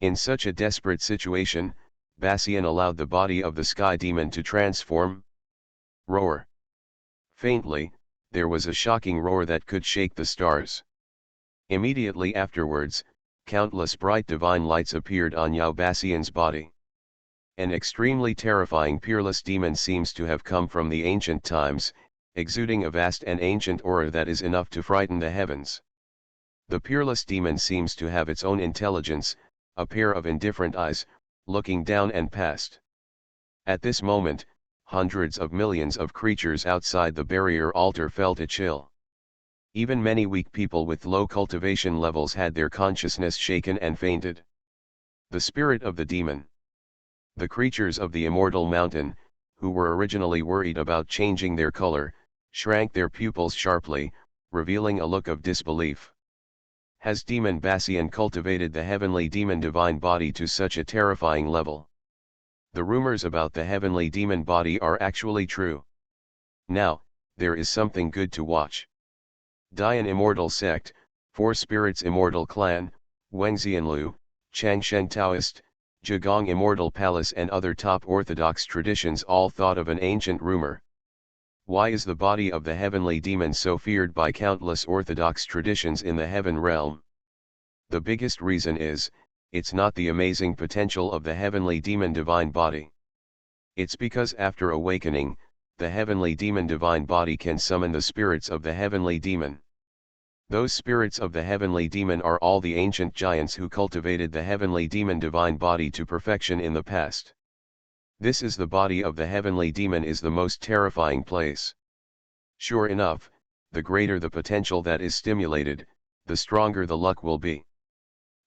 In such a desperate situation, Basian allowed the body of the sky demon to transform. Roar. Faintly, there was a shocking roar that could shake the stars. Immediately afterwards, countless bright divine lights appeared on Yao Basian's body. An extremely terrifying peerless demon seems to have come from the ancient times, exuding a vast and ancient aura that is enough to frighten the heavens. The peerless demon seems to have its own intelligence, a pair of indifferent eyes, looking down and past. At this moment, hundreds of millions of creatures outside the barrier altar felt a chill. Even many weak people with low cultivation levels had their consciousness shaken and fainted. The spirit of the demon. The creatures of the immortal mountain, who were originally worried about changing their color, shrank their pupils sharply, revealing a look of disbelief. Has demon Bassian cultivated the heavenly demon divine body to such a terrifying level? The rumors about the heavenly demon body are actually true. Now, there is something good to watch. Dian Immortal Sect, Four Spirits Immortal Clan, Wengxianlu, Changshen Taoist, Zhegang Immortal Palace and other top orthodox traditions all thought of an ancient rumor. Why is the body of the heavenly demon so feared by countless orthodox traditions in the heaven realm? The biggest reason is, it's not the amazing potential of the heavenly demon divine body. It's because after awakening, the heavenly demon divine body can summon the spirits of the heavenly demon. Those spirits of the heavenly demon are all the ancient giants who cultivated the heavenly demon divine body to perfection in the past. This is the body of the heavenly demon is the most terrifying place. Sure enough, the greater the potential that is stimulated, the stronger the luck will be.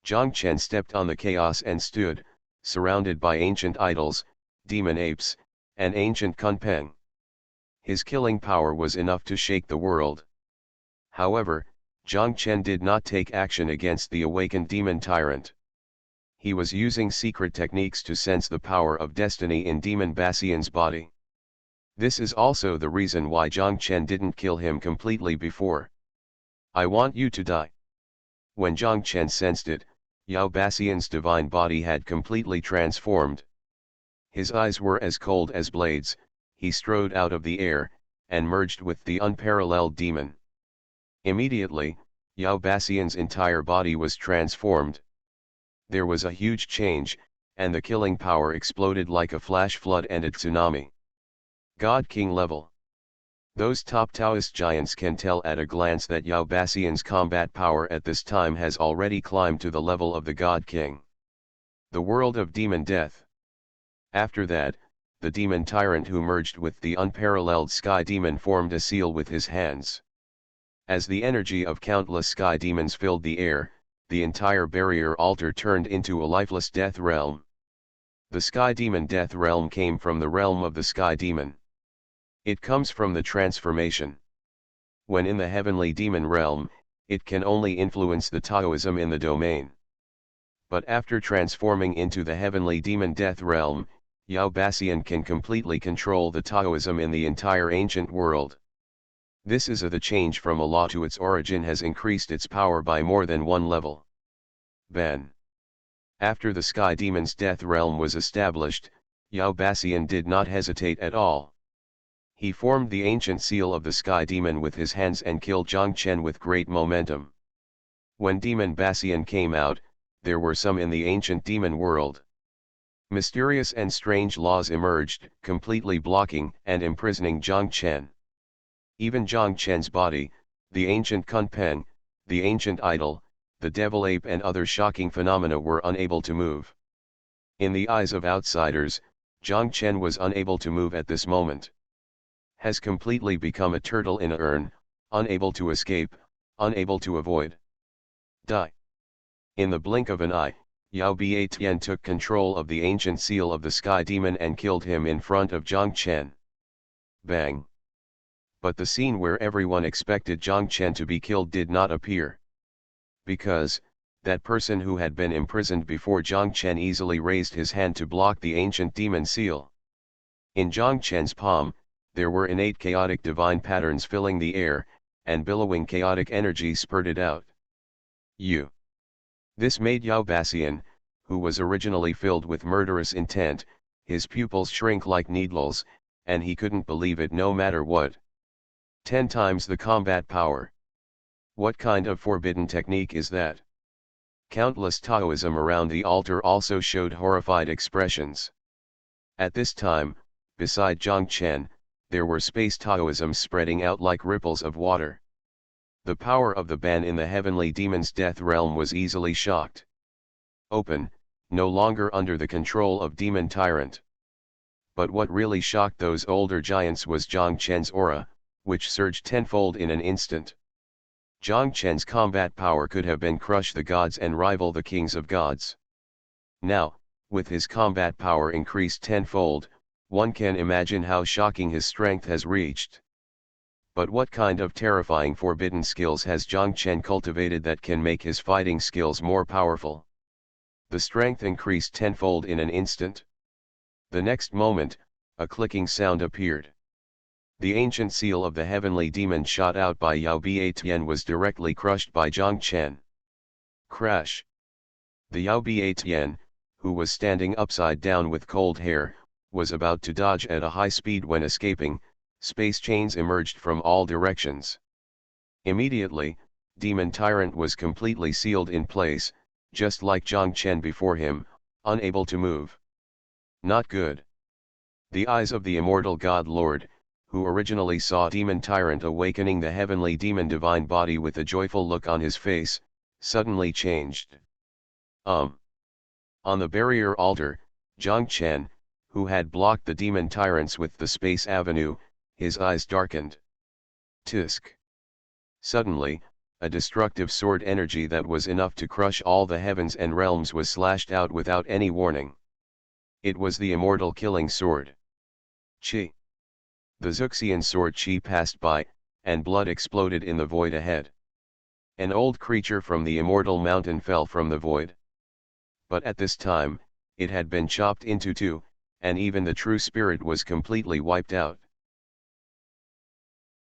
Zhang Chen stepped on the chaos and stood, surrounded by ancient idols, demon apes, and ancient kunpeng. His killing power was enough to shake the world. However, Zhang Chen did not take action against the awakened demon tyrant. He was using secret techniques to sense the power of destiny in demon Bassian's body. This is also the reason why Zhang Chen didn't kill him completely before. I want you to die. When Zhang Chen sensed it, Yao Bassian's divine body had completely transformed. His eyes were as cold as blades, he strode out of the air, and merged with the unparalleled demon. Immediately, Yao Bassian's entire body was transformed. There was a huge change, and the killing power exploded like a flash flood and a tsunami. God King level. Those top Taoist giants can tell at a glance that Yao Bassian's combat power at this time has already climbed to the level of the God King. The world of demon death. After that, the demon tyrant who merged with the unparalleled sky demon formed a seal with his hands. As the energy of countless sky demons filled the air, the entire barrier altar turned into a lifeless death realm. The sky demon death realm came from the realm of the sky demon. It comes from the transformation. When in the heavenly demon realm, it can only influence the Taoism in the domain. But after transforming into the heavenly demon death realm, Yao Bassian can completely control the Taoism in the entire ancient world. This is the change from a law to its origin has increased its power by more than one level. Ben. After the sky demon's death realm was established, Yao Bassian did not hesitate at all. He formed the ancient seal of the sky demon with his hands and killed Zhang Chen with great momentum. When demon Bassian came out, there were some in the ancient demon world. Mysterious and strange laws emerged, completely blocking and imprisoning Zhang Chen. Even Zhang Chen's body, the ancient kunpeng, the ancient idol, the devil ape and other shocking phenomena were unable to move. In the eyes of outsiders, Zhang Chen was unable to move at this moment. Has completely become a turtle in a urn, unable to escape, unable to avoid. Die. In the blink of an eye, Yao Biatian took control of the ancient seal of the sky demon and killed him in front of Zhang Chen. Bang. But the scene where everyone expected Zhang Chen to be killed did not appear. Because, that person who had been imprisoned before Zhang Chen easily raised his hand to block the ancient demon seal. In Zhang Chen's palm, there were innate chaotic divine patterns filling the air, and billowing chaotic energy spurted out. This made Yao Bassian, who was originally filled with murderous intent, his pupils shrink like needles, and he couldn't believe it no matter what. 10 times the combat power. What kind of forbidden technique is that? Countless Taoism around the altar also showed horrified expressions. At this time, beside Zhang Chen, there were space Taoisms spreading out like ripples of water. The power of the ban in the heavenly demon's death realm was easily shocked. Open, no longer under the control of demon tyrant. But what really shocked those older giants was Zhang Chen's aura, which surged tenfold in an instant. Zhang Chen's combat power could have been crush the gods and rival the kings of gods. Now, with his combat power increased tenfold, one can imagine how shocking his strength has reached. But what kind of terrifying forbidden skills has Zhang Chen cultivated that can make his fighting skills more powerful? The strength increased tenfold in an instant. The next moment, a clicking sound appeared. The ancient seal of the heavenly demon shot out by Yao Biatian was directly crushed by Zhang Chen. Crash! The Yao Biatian, who was standing upside down with cold hair, was about to dodge at a high speed when escaping, space chains emerged from all directions. Immediately, Demon Tyrant was completely sealed in place, just like Zhang Chen before him, unable to move. Not good. The eyes of the immortal God Lord, who originally saw Demon Tyrant awakening the heavenly demon divine body with a joyful look on his face, suddenly changed. On the barrier altar, Zhang Chen, who had blocked the demon tyrants with the space avenue, his eyes darkened. Tisk. Suddenly, a destructive sword energy that was enough to crush all the heavens and realms was slashed out without any warning. It was the immortal killing sword. Chi. The Zuxian sword Chi passed by, and blood exploded in the void ahead. An old creature from the immortal mountain fell from the void. But at this time, it had been chopped into two, and even the true spirit was completely wiped out.